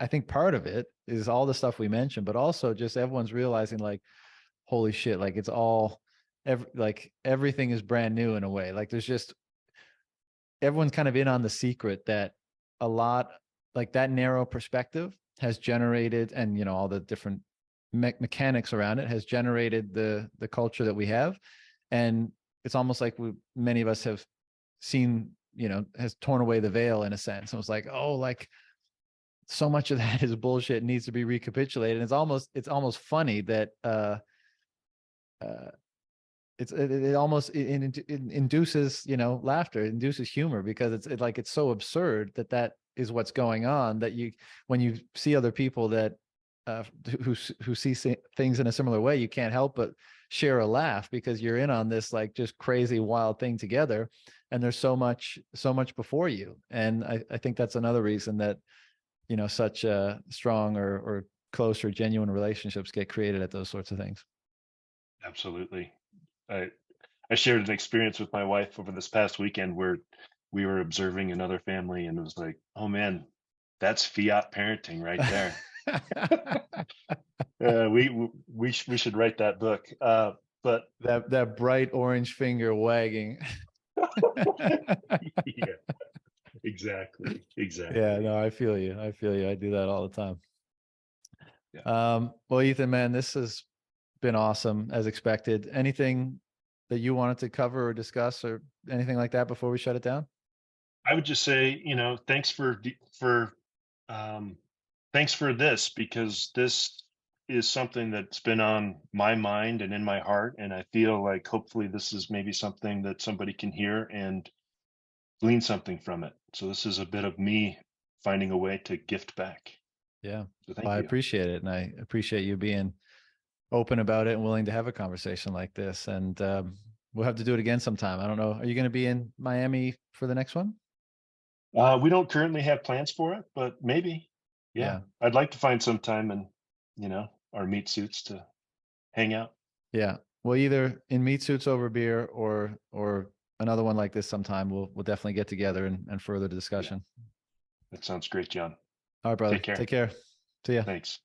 [SPEAKER 2] I think part of it is all the stuff we mentioned, but also just everyone's realizing like, holy shit, like it's all like everything is brand new in a way. Like there's just everyone's kind of in on the secret that a lot, like that narrow perspective has generated, and all the different mechanics around it has generated the culture that we have. And it's almost like many of us have seen, has torn away the veil in a sense. And it was like, oh, like so much of that is bullshit, needs to be recapitulated. And it's almost funny that uh it almost it induces laughter, it induces humor, because it's so absurd that is what's going on, that when you see other people that who see things in a similar way, you can't help but share a laugh, because you're in on this like just crazy wild thing together, and there's so much before you. And I think that's another reason that such strong or close or genuine relationships get created at those sorts of things.
[SPEAKER 3] Absolutely. I I shared an experience with my wife over this past weekend where we were observing another family, and it was like, oh man, that's fiat parenting right there. We should write that book. But
[SPEAKER 2] that bright orange finger wagging.
[SPEAKER 3] yeah, exactly,
[SPEAKER 2] Yeah,
[SPEAKER 3] exactly.
[SPEAKER 2] no, I feel you. I feel you. I do that all the time.
[SPEAKER 3] Yeah.
[SPEAKER 2] Well, Ethan, man, this has been awesome as expected. Anything that you wanted to cover or discuss or anything like that before we shut it down?
[SPEAKER 3] I would just say, thanks um, thanks for this, because this is something that's been on my mind and in my heart, and I feel like hopefully this is maybe something that somebody can hear and glean something from it. So this is a bit of me finding a way to gift back.
[SPEAKER 2] Yeah.
[SPEAKER 3] So
[SPEAKER 2] Well,
[SPEAKER 3] thank
[SPEAKER 2] I
[SPEAKER 3] you.
[SPEAKER 2] appreciate it. And I appreciate you being open about it and willing to have a conversation like this. And we'll have to do it again sometime. I don't know. Are you going to be in Miami for the next one?
[SPEAKER 3] We don't currently have plans for it, but maybe. Yeah,
[SPEAKER 2] Yeah.
[SPEAKER 3] I'd like to find some time and our meat suits to hang out.
[SPEAKER 2] Yeah. Well, either in meat suits over beer, or another one like this sometime. We'll definitely get together and further the
[SPEAKER 3] Yeah,
[SPEAKER 2] discussion.
[SPEAKER 3] that sounds great, John.
[SPEAKER 2] All right, brother.
[SPEAKER 3] Take care.
[SPEAKER 2] Take care. See ya.
[SPEAKER 3] Thanks.